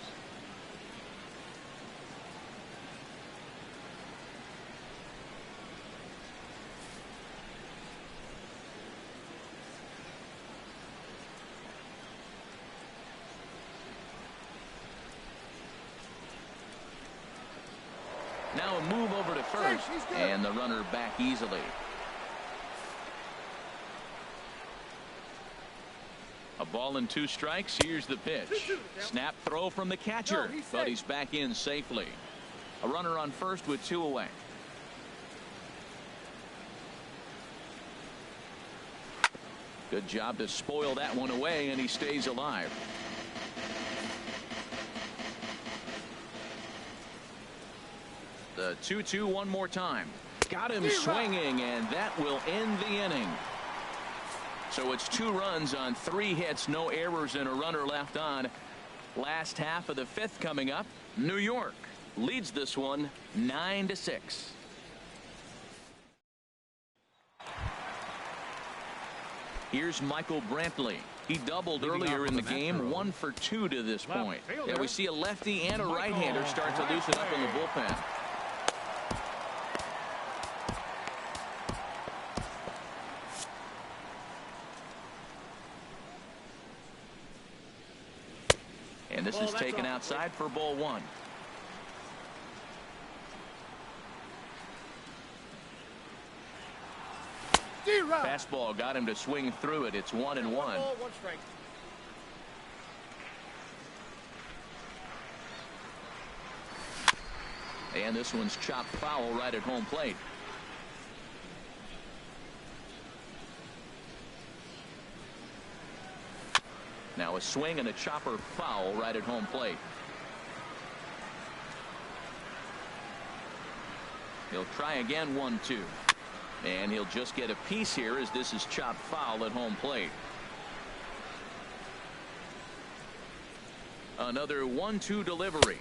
Now a move over to first, and the runner back easily. A ball and 2 strikes. Here's the pitch. Snap throw from the catcher, but he's back in safely. A runner on first with 2 away. Good job to spoil that one away, and he stays alive. The 2-2 one more time. Got him swinging, and that will end the inning. So it's 2 runs on 3 hits, no errors, and a runner left on. Last half of the 5th coming up. New York leads this one 9-6. Here's Michael Brantley. He doubled earlier in the game, 1 for 2 to this point. Yeah, we see a lefty and a right-hander start to loosen up in the bullpen. And this is taken outside for ball 1. Fastball got him to swing through it. It's 1-1. And this one's chopped foul right at home plate. Now a swing and a chopper foul right at home plate. He'll try again, 1-2. And he'll just get a piece here as this is chopped foul at home plate. Another 1-2 delivery.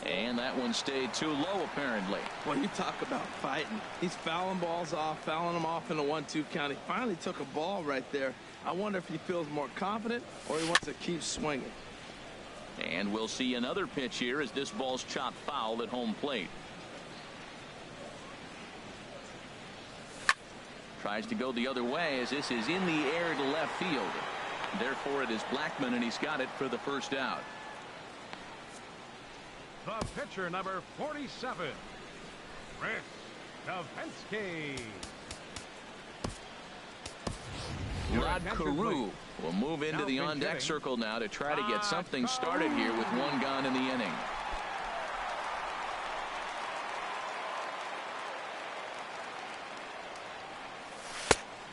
And that one stayed too low, apparently. Well, you talk about fighting. He's fouling balls off, fouling them off in a 1-2 count. He finally took a ball right there. I wonder if he feels more confident or he wants to keep swinging. And we'll see another pitch here as this ball's chopped foul at home plate. Tries to go the other way as this is in the air to left field. Therefore, it is Blackmon, and he's got it for the first out. The pitcher, number 47, Chris Davinsky. Rod Carew will move into the on-deck circle now to try to get something started here with 1 gone in the inning.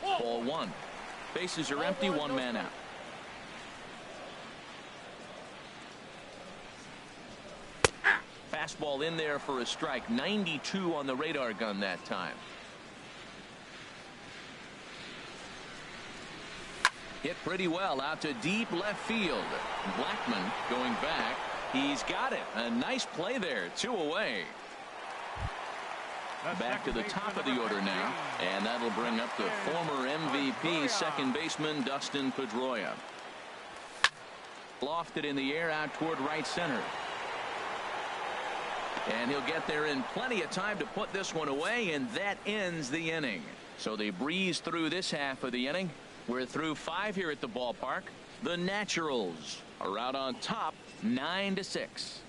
Ball 1. Bases are empty, 1 man out. Fastball in there for a strike. 92 on the radar gun that time. Hit pretty well out to deep left field. Blackman going back. He's got it. A nice play there. 2 away. Back to the top of the order now. And that'll bring up the former MVP second baseman Dustin Pedroia. Lofted in the air out toward right center. And he'll get there in plenty of time to put this one away, and that ends the inning. So they breeze through this half of the inning. We're through 5 here at the ballpark. The Naturals are out on top 9-6.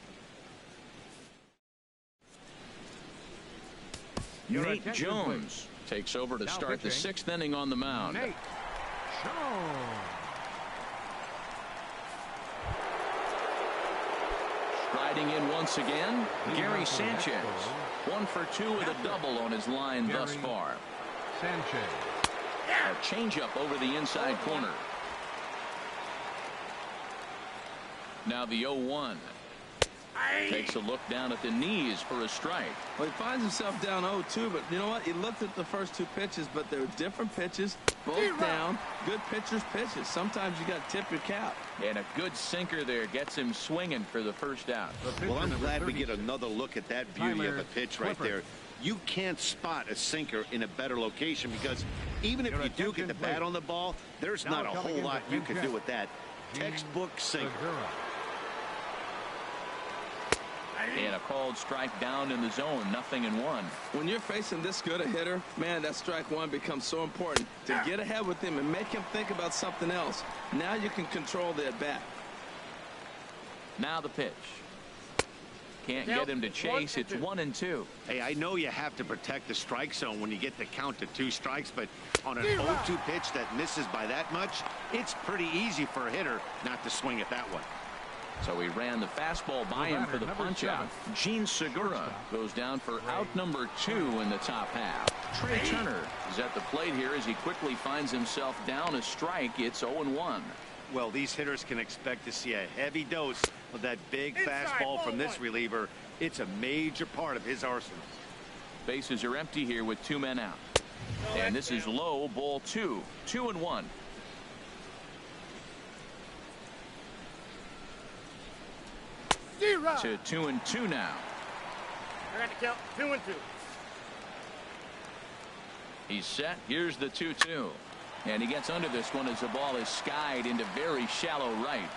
Nate Jones takes over to start the 6th inning on the mound. Nate Jones. Riding in once again, Gary Sanchez. 1 for 2 with a double on his line thus far. Sanchez. A changeup over the inside corner. Now the 0-1. Takes a look down at the knees for a strike. Well, he finds himself down 0-2, but you know what? He looked at the first 2 pitches, but they're different pitches, both down. Good pitchers' pitches. Sometimes you got to tip your cap. And a good sinker there gets him swinging for the first out. Well, I'm glad we get another look at that beauty of a pitch right there. You can't spot a sinker in a better location because even if you do get the bat on the ball, there's not a whole lot you can do with that. Textbook sinker. And a called strike down in the zone, 0-1. When you're facing this good a hitter, man, that strike one becomes so important to get ahead with him and make him think about something else. Now you can control the at-bat. Now the pitch. Can't get him to chase. It's 1-2. Hey, I know you have to protect the strike zone when you get the count to 2 strikes, but on an 0-2 pitch that misses by that much, it's pretty easy for a hitter not to swing at that one. So he ran the fastball by him for the punch out. Gene Segura goes down for out number 2 in the top half. Trey Turner is at the plate here as he quickly finds himself down a strike. It's 0-1. Well, these hitters can expect to see a heavy dose of that big fastball from this reliever. It's a major part of his arsenal. Bases are empty here with 2 men out. And this is low, ball 2. 2-1. To 2-2 now. I got to count 2-2. He's set. Here's the 2-2. And he gets under this one as the ball is skied into very shallow right.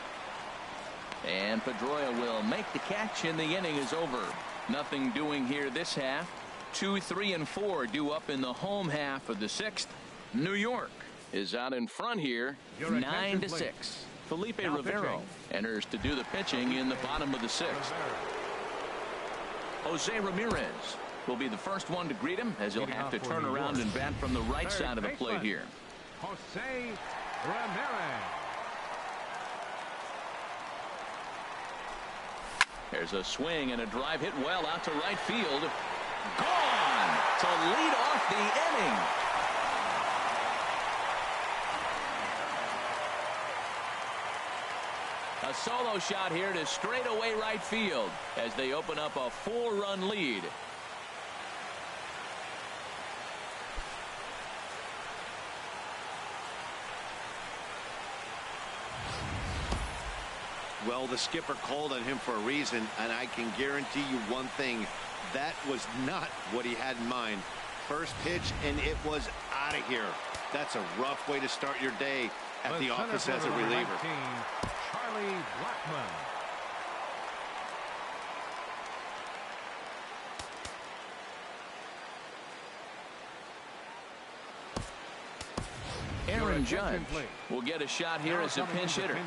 And Pedroia will make the catch, and the inning is over. Nothing doing here this half. 2, 3, and 4 due up in the home half of the 6th. New York is out in front here, 9-6. Felipe Rivero enters to do the pitching in the bottom of the 6th. Jose Ramirez will be the first one to greet him as he'll have to turn around and bat from the right side of the plate here. Jose Ramirez. There's a swing and a drive hit well out to right field. Gone to lead off the inning. A solo shot here to straightaway right field as they open up a 4-run lead. Well, the skipper called on him for a reason, and I can guarantee you one thing. That was not what he had in mind. First pitch, and it was out of here. That's a rough way to start your day at the office as a reliever. Charlie Blackman. Aaron Judge will get a shot here as a pinch hitter.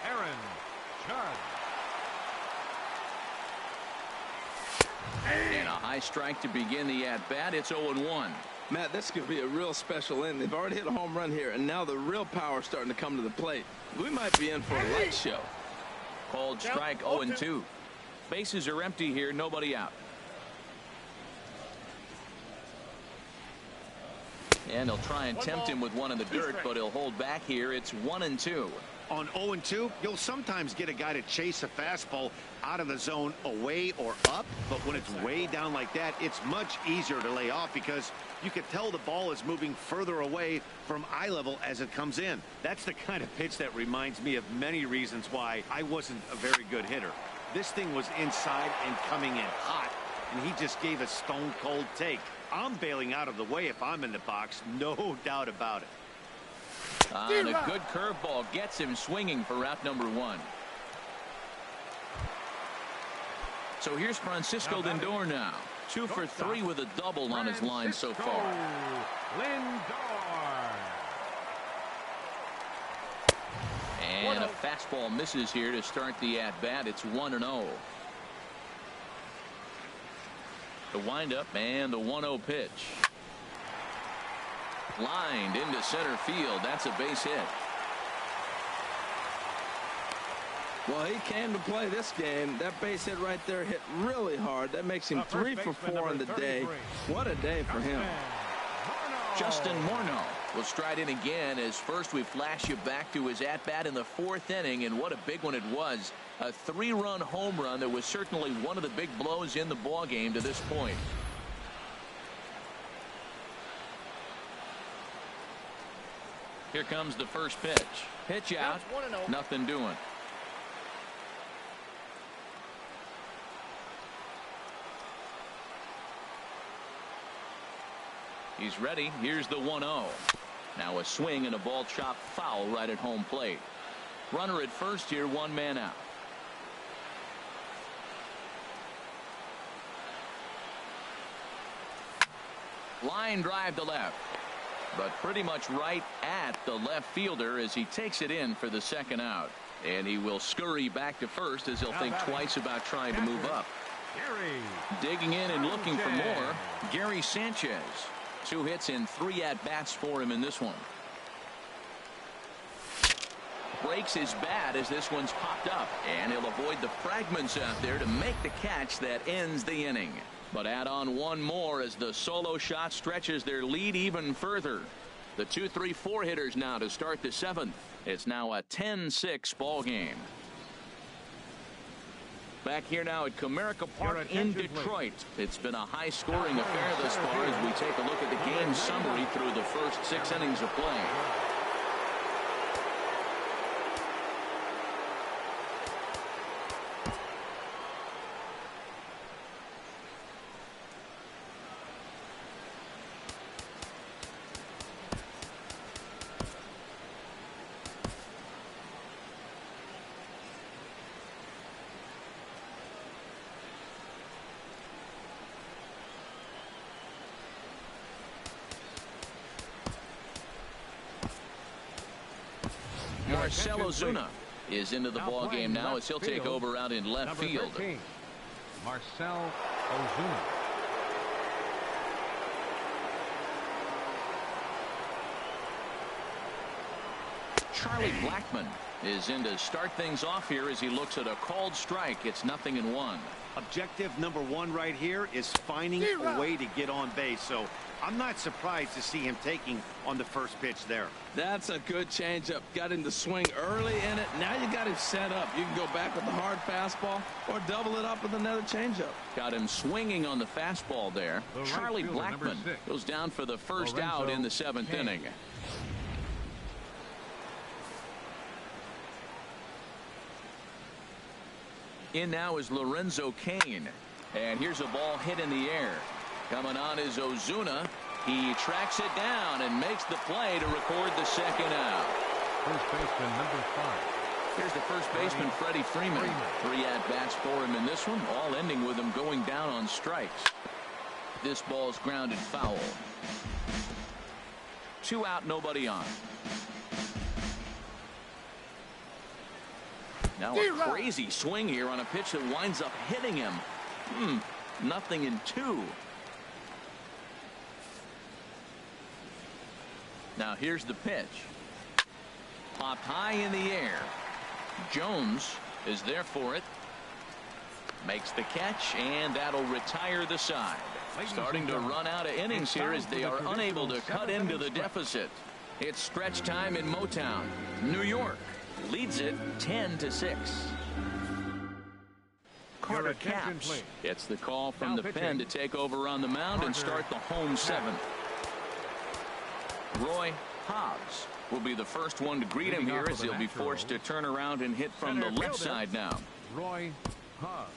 Aaron Judge. And a high strike to begin the at-bat. It's 0-1. Matt, this could be a real special inning. They've already hit a home run here, and now the real power is starting to come to the plate. We might be in for a light show. Called strike 0-2. Bases are empty here. Nobody out. And they'll try and tempt him with one in the dirt, but he'll hold back here. It's 1-2. On 0-2, you'll sometimes get a guy to chase a fastball out of the zone away or up, but when it's way down like that, it's much easier to lay off because you can tell the ball is moving further away from eye level as it comes in. That's the kind of pitch that reminds me of many reasons why I wasn't a very good hitter. This thing was inside and coming in hot, and he just gave a stone-cold take. I'm bailing out of the way if I'm in the box, no doubt about it. And a good curveball gets him swinging for out number 1. So here's Francisco Lindor now. 2 for 3 with a double on his line so far. Lindor. And a fastball misses here to start the at-bat. It's 1-0. The windup and the 1-0 pitch. Lined into center field. That's a base hit. Well, he came to play this game. That base hit right there hit really hard. That makes him 3 for 4 on the day. What a day for him. Justin Morneau will stride in again, as first we flash you back to his at-bat in the 4th inning, and what a big one it was. A 3-run home run that was certainly one of the big blows in the ball game to this point. Here comes the first pitch. Pitch out. Nothing doing. He's ready. Here's the 1-0. Now a swing and a ball chopped foul right at home plate. Runner at first here, 1 man out. Line drive to left, but pretty much right at the left fielder as he takes it in for the 2nd out. And he will scurry back to first as he'll think twice about trying to move up. Digging in and looking for more, Gary Sanchez. 2 hits in 3 at-bats for him in this one. Breaks his bat as this one's popped up, and he'll avoid the fragments out there to make the catch that ends the inning. But add on 1 more as the solo shot stretches their lead even further. The 2, 3, 4 hitters now to start the 7th. It's now a 10-6 ball game. Back here now at Comerica Park in Detroit. It's been a high-scoring affair thus far as we take a look at the game summary through the first 6 innings of play. Marcell Ozuna is into the ball game now as he'll take over out in left field. Marcell Ozuna. Charlie Blackmon is in to start things off here as he looks at a called strike. It's 0-1. Objective number 1 right here is finding a way to get on base. So I'm not surprised to see him taking on the first pitch there. That's a good changeup. Got him to swing early in it. Now you got him set up. You can go back with the hard fastball or double it up with another changeup. Got him swinging on the fastball there. Charlie Blackmon goes down for the first out in the 7th inning. In now is Lorenzo Cain. And here's a ball hit in the air. Coming on is Ozuna. He tracks it down and makes the play to record the 2nd out. First baseman number 5. Here's the first baseman, Freddie Freeman. 3 at-bats for him in this one, all ending with him going down on strikes. This ball's grounded foul. 2 out, nobody on. Now a crazy swing here on a pitch that winds up hitting him. 0-2. Now here's the pitch. Popped high in the air. Jones is there for it. Makes the catch, and that'll retire the side. Starting to run out of innings here as they are unable to cut into the deficit. It's stretch time in Motown, New York. leads it 10-6. Carter Capps gets the call from the pen to take over on the mound and start the home seventh. Roy Hobbs will be the first one to greet him here as he'll be forced to turn around and hit from the left side now. Roy Hobbs.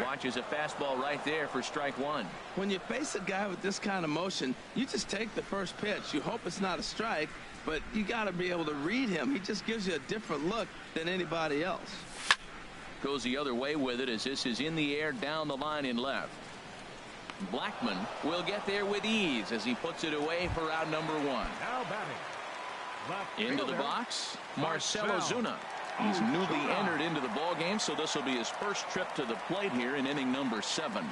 Watches a fastball right there for strike one. When you face a guy with this kind of motion, you just take the first pitch. You hope it's not a strike, but you got to be able to read him. He just gives you a different look than anybody else. Goes the other way with it as this is in the air down the line in left. Blackman will get there with ease as he puts it away for out number one. Now batting. Left Into the fielder, box, Marcell Ozuna. He's newly entered into the ball game, so this will be his first trip to the plate here in inning number 7.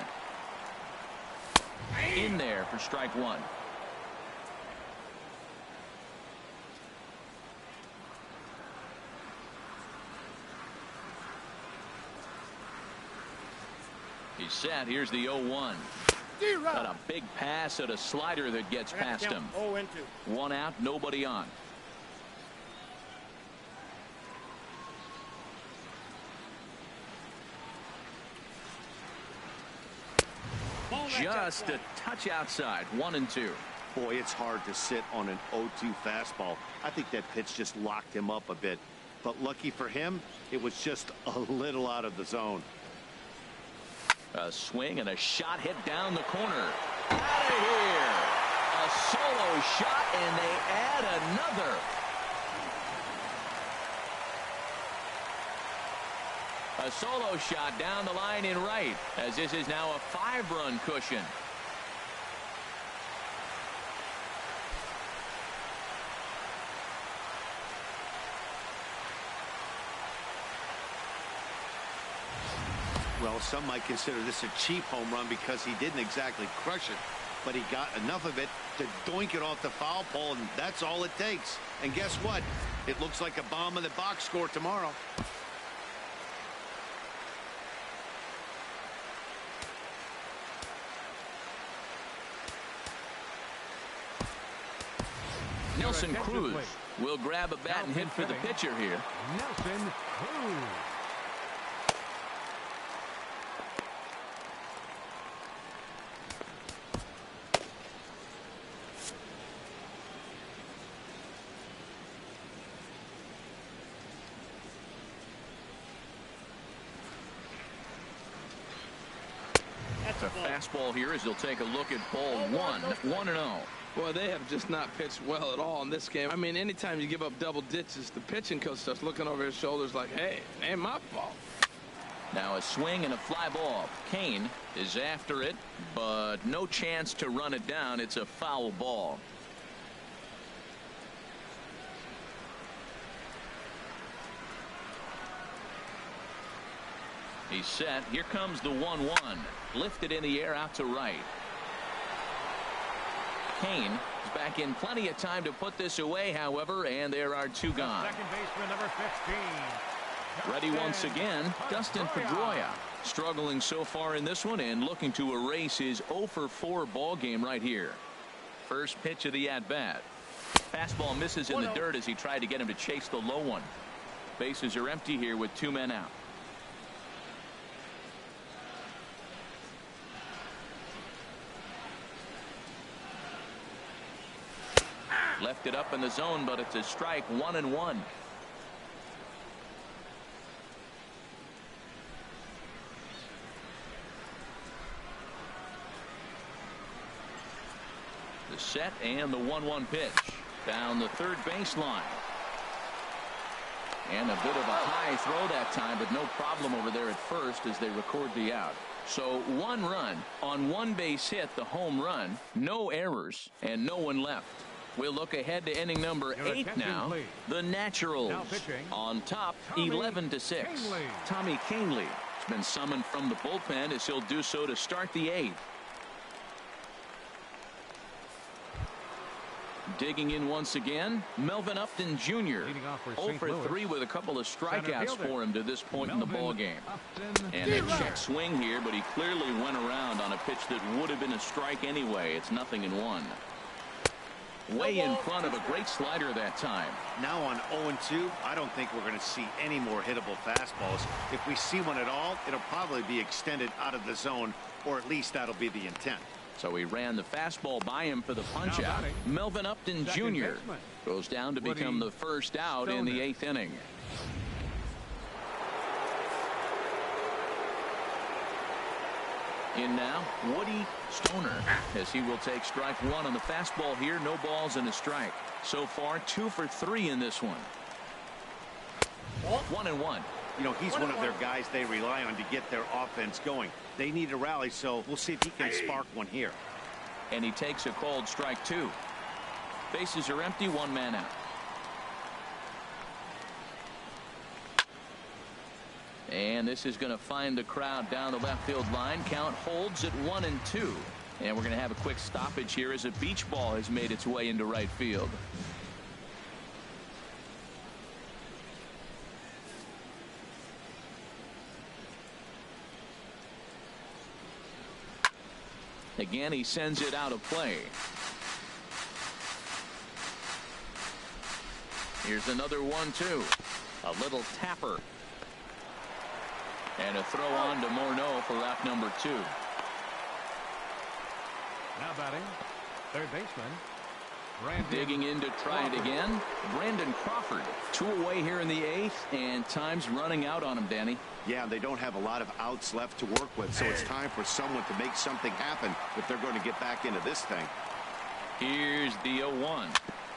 In there for strike one. He's set. Here's the 0-1. Got a big pass at a slider that gets past him. 0-2. One out, nobody on. Just a touch outside. 1-2. Boy, it's hard to sit on an 0-2 fastball. I think that pitch just locked him up a bit. But lucky for him, it was just a little out of the zone. A swing and a shot hit down the corner. Out of here. A solo shot, and they add another. A solo shot down the line in right, as this is now a 5-run cushion. Well, some might consider this a cheap home run because he didn't exactly crush it, but he got enough of it to doink it off the foul pole, and that's all it takes. And guess what? It looks like a bomb in the box score tomorrow. Nelson Cruz will grab a bat and hit for the pitcher here. Nelson Cruz. The fastball here as he'll take a look at ball one. 1-0. Boy, they have just not pitched well at all in this game. I mean, anytime you give up double ditches, the pitching coach starts looking over his shoulders like, hey, it ain't my fault. Now a swing and a fly ball. Kane is after it, but no chance to run it down. It's a foul ball. He's set. Here comes the 1-1. Lifted in the air out to right. Kane is back in plenty of time to put this away, however, and there are two gone. Second baseman number 15. Ready once again, Dustin Pedroia. Struggling so far in this one and looking to erase his 0-for-4 ball game right here. First pitch of the at-bat. Fastball misses in the dirt as he tried to get him to chase the low one. Bases are empty here with 2 men out. Left it up in the zone, but it's a strike. 1-1. The set and the 1-1 pitch down the third baseline. And a bit of a high throw that time, but no problem over there at first as they record the out. So 1 run on 1 base hit, the home run, no errors, and no one left. We'll look ahead to inning number 8 now. The Naturals on top 11-6. Tommy Kahnle has been summoned from the bullpen as he'll do so to start the 8th. Digging in once again, Melvin Upton Jr. Leading off for 0 St. for Louis. 3 with a couple of strikeouts fielder, for him to this point in the ball game. Upton And a Jr. check swing here, but he clearly went around on a pitch that would have been a strike anyway. It's 0-1. Way in front of a great slider that time. Now on 0-2, I don't think we're going to see any more hittable fastballs. If we see one at all, it'll probably be extended out of the zone, or at least that'll be the intent. So he ran the fastball by him for the punch out. Melvin Upton Jr. goes down to become the first out in the 8th inning. In now, Woody Stoner, as he will take strike 1 on the fastball here. No balls and a strike. So far, 2 for 3 in this one. 1-1. You know, he's one of their guys they rely on to get their offense going. They need a rally, so we'll see if he can spark one here. And he takes a called strike 2. Bases are empty, 1 man out. And this is going to find the crowd down the left field line. Count holds at 1-2. And we're going to have a quick stoppage here as a beach ball has made its way into right field. Again, he sends it out of play. Here's another 1-2. A little tapper. And a throw on to Morneau for out number 2. Now batting, third baseman. Brandon Digging in to try it again. Brandon Crawford. 2 away here in the 8th, and time's running out on him, Danny. Yeah, they don't have a lot of outs left to work with, so it's time for someone to make something happen if they're going to get back into this thing. Here's the 0-1.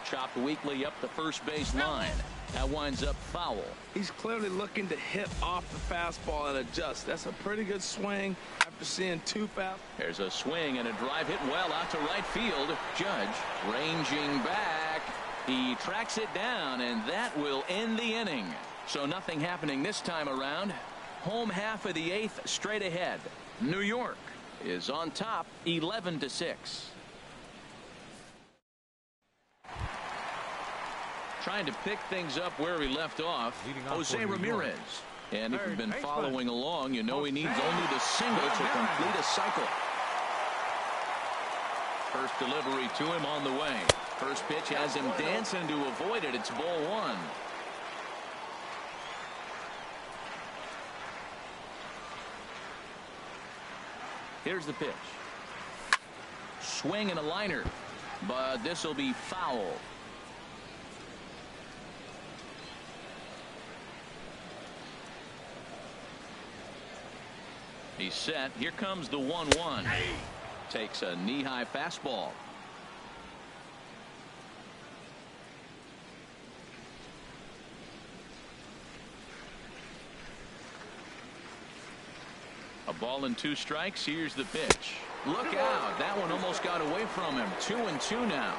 Chopped weakly up the first base line. That winds up foul. He's clearly looking to hit off the fastball and adjust. That's a pretty good swing after seeing 2 fast. There's a swing and a drive hit well out to right field. Judge ranging back. He tracks it down, and that will end the inning. So nothing happening this time around. Home half of the 8th straight ahead. New York is on top 11-6. Trying to pick things up where we left off. Jose Ramirez. And if you've been following along, you know he needs only the single to complete a cycle. First delivery to him on the way. First pitch has him dancing to avoid it. It's ball 1. Here's the pitch. Swing and a liner, but this will be foul. He's set. Here comes the 1-1. Takes a knee-high fastball. A ball and 2 strikes. Here's the pitch. Look out. That one almost got away from him. 2-2 now.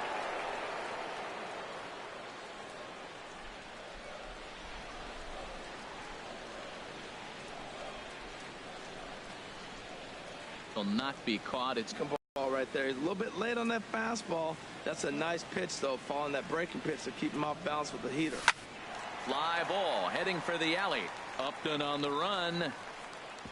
Will not be caught. It's Ball right there. He's a little bit late on that fastball. That's a nice pitch, though, following that breaking pitch to keep him off balance with the heater. Fly ball heading for the alley. Upton on the run.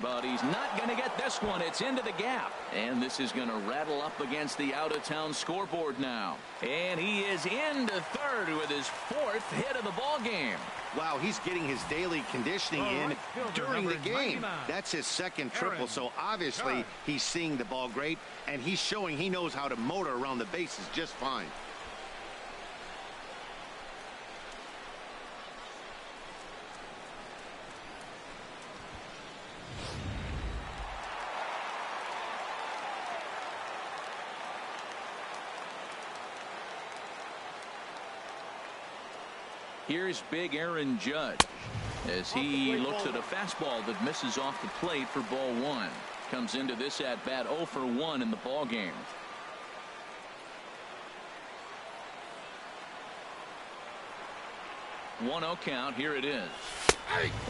But he's not going to get this one. It's into the gap. And this is going to rattle up against the out-of-town scoreboard now. And he is into third with his 4th hit of the ball game. Wow, he's getting his daily conditioning in during the game. That's his 2nd triple, so obviously he's seeing the ball great, and he's showing he knows how to motor around the bases just fine. Here's big Aaron Judge as he looks at a fastball that misses off the plate for ball 1. Comes into this at bat 0 for 1 in the ball game. One 0 count. Here it is.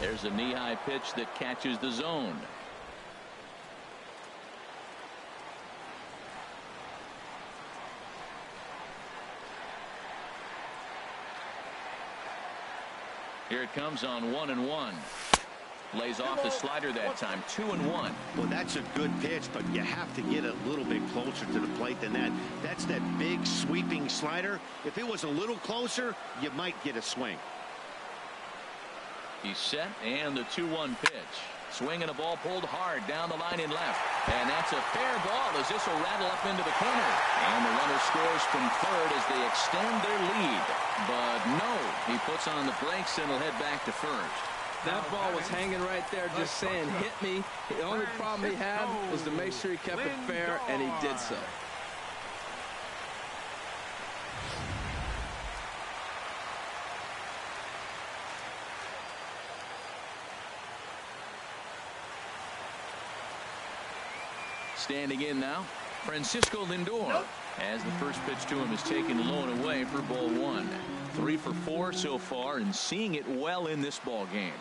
There's a knee-high pitch that catches the zone. Here it comes on 1-1. Lays off the slider that time. 2-1. Well, that's a good pitch, but you have to get a little bit closer to the plate than that. That's that big sweeping slider. If it was a little closer, you might get a swing. He's set, and the 2-1 pitch. Swinging a ball pulled hard down the line in left. And that's a fair ball as this will rattle up into the corner. And the runner scores from third as they extend their lead. But no, he puts on the brakes and will head back to first. That ball was hanging right there just saying hit me. The only problem he had was to make sure he kept it fair, and he did so. Standing in now, Francisco Lindor, as the first pitch to him is taken low and away for ball 1. 3 for 4 so far and seeing it well in this ball game.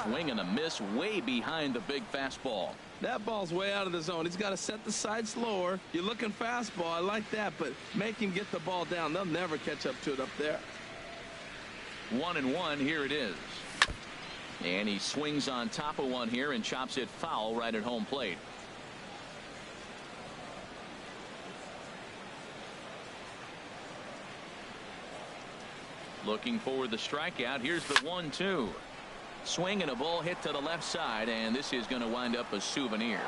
Swing and a miss way behind the big fastball. That ball's way out of the zone. He's got to set the side slower. You're looking fastball. I like that, but make him get the ball down. They'll never catch up to it up there. 1-1. Here it is. And he swings on top of one here and chops it foul right at home plate. Looking for the strikeout. Here's the 1-2. Swing and a ball hit to the left side, and this is going to wind up a souvenir.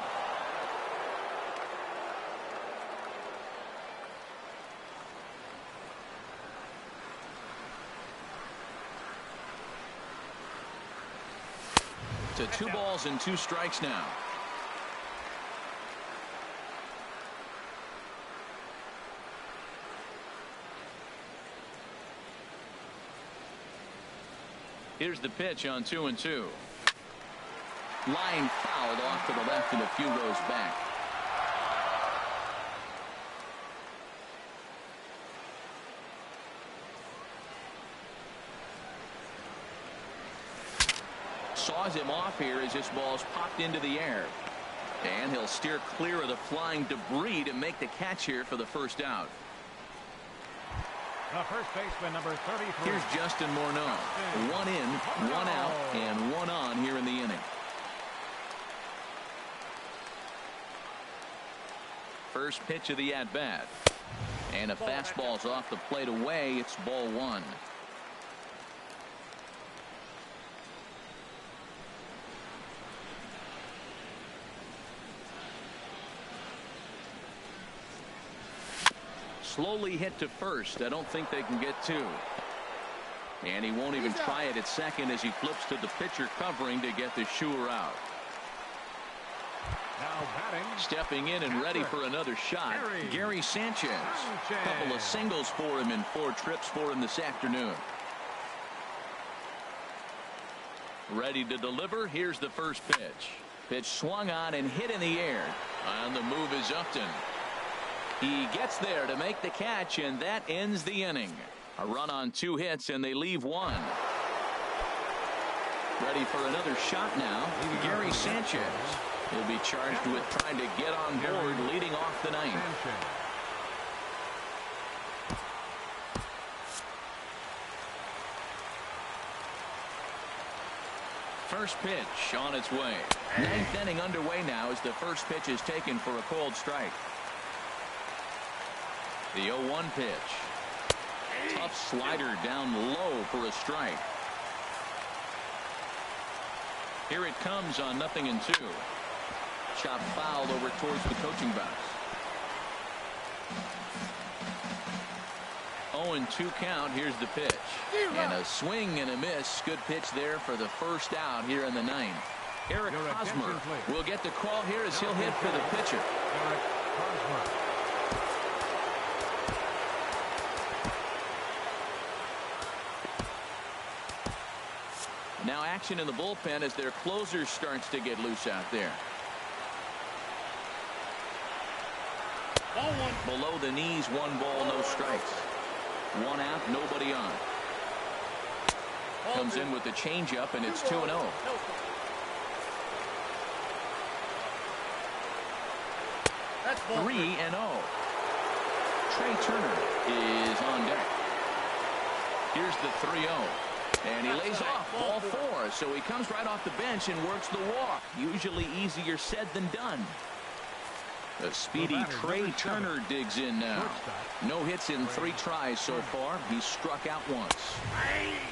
To 2 balls and 2 strikes now. Here's the pitch on 2-2. Line fouled off to the left and a few rows back. Saws him off here as this ball's popped into the air. And he'll steer clear of the flying debris to make the catch here for the first out. The first baseman, number 33. Here's Justin Morneau. 1 in, 1 out, and 1 on here in the inning. First pitch of the at-bat. And a fastball's off the plate away. It's ball 1. Slowly hit to first. I don't think they can get 2. And he won't even try it at second as he flips to the pitcher covering to get the shooter out. Now batting. Stepping in and ready for another shot. Gary Sanchez. A couple of singles for him and 4 trips for him this afternoon. Ready to deliver. Here's the first pitch. Pitch swung on and hit in the air. On the move is Upton. He gets there to make the catch, and that ends the inning. A run on 2 hits, and they leave 1. Ready for another shot now. Gary Sanchez. He'll be charged with trying to get on board leading off the 9th. First pitch on its way. 9th inning underway now as the first pitch is taken for a cold strike. The 0-1 pitch. Tough slider down low for a strike. Here it comes on 0-2. Chop fouled over towards the coaching box. 0-2 count. Here's the pitch. And a swing and a miss. Good pitch there for the first out here in the 9th. Eric Hosmer will get the call here as he'll hit for the pitcher. Eric Hosmer. Now action in the bullpen as their closer starts to get loose out there. Ball 1. Below the knees, 1 ball, no strikes. 1 out, nobody on. Comes in with the changeup, and it's 2-0. That's ball 3-0. Trey Turner is on deck. Here's the 3-0. And he lays off ball 4. So he comes right off the bench and works the walk. Usually easier said than done. The speedy Trey Turner digs in now. No hits in 3 tries so far. He's struck out once.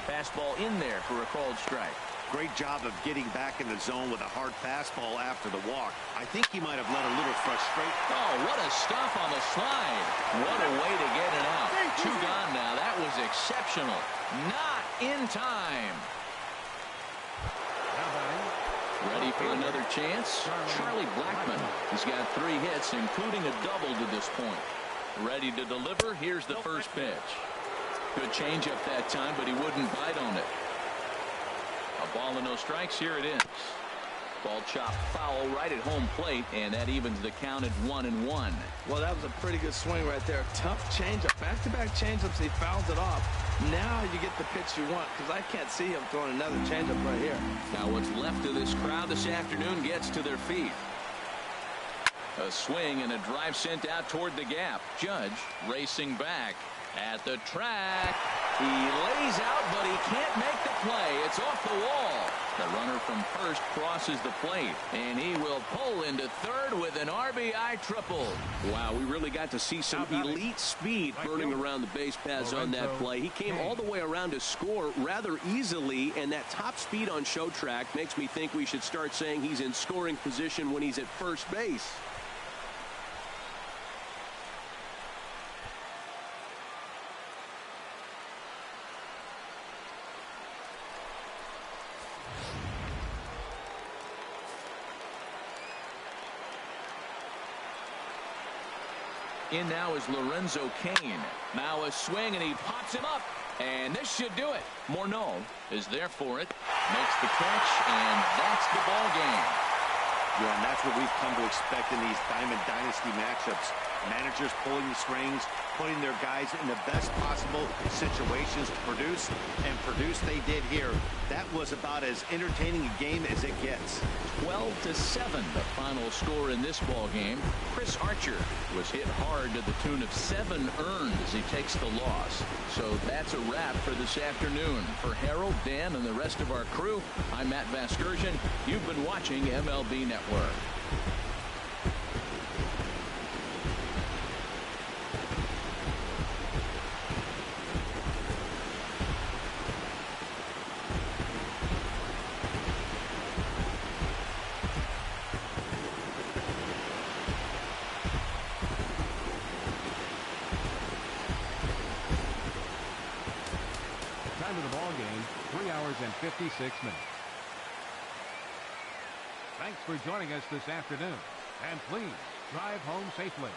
Fastball in there for a called strike. Great job of getting back in the zone with a hard fastball after the walk. I think he might have let a little frustration. Oh, what a stuff on the slide. What a way to get it out. 2 gone now. That was exceptional. Not in time. Ready for another chance? Charlie Blackmon. He's got 3 hits, including a double to this point. Ready to deliver. Here's the first pitch. Good changeup that time, but he wouldn't bite on it. A ball and no strikes. Here it is. Ball chopped foul right at home plate, and that evens the count at 1-1. Well, that was a pretty good swing right there. Tough changeup. Back-to-back changeups. He fouls it off. Now you get the pitch you want, because I can't see him throwing another changeup right here. Now what's left of this crowd this afternoon gets to their feet. A swing and a drive sent out toward the gap. Judge racing back at the track. He lays out, but he can't make the play. It's off the wall. The runner from first crosses the plate, and he will pull into third with an RBI triple. Wow, we really got to see some elite speed burning around the base paths on that play. He came all the way around to score rather easily, and that top speed on show track makes me think we should start saying he's in scoring position when he's at first base. In now is Lorenzo Cain. Now a swing, and he pops him up. And this should do it. Morneau is there for it. Makes the catch, and that's the ball game. Yeah, and that's what we've come to expect in these Diamond Dynasty matchups. Managers pulling the strings, putting their guys in the best possible situations to produce, and produce they did here. That was about as entertaining a game as it gets. 12-7, the final score in this ball game. Chris Archer was hit hard to the tune of 7 earned as he takes the loss. So that's a wrap for this afternoon. For Harold, Dan, and the rest of our crew, I'm Matt Vasgersian. You've been watching MLB Network. Time of the ball game, 3 hours and 56 minutes. Thanks for joining us this afternoon, and please drive home safely.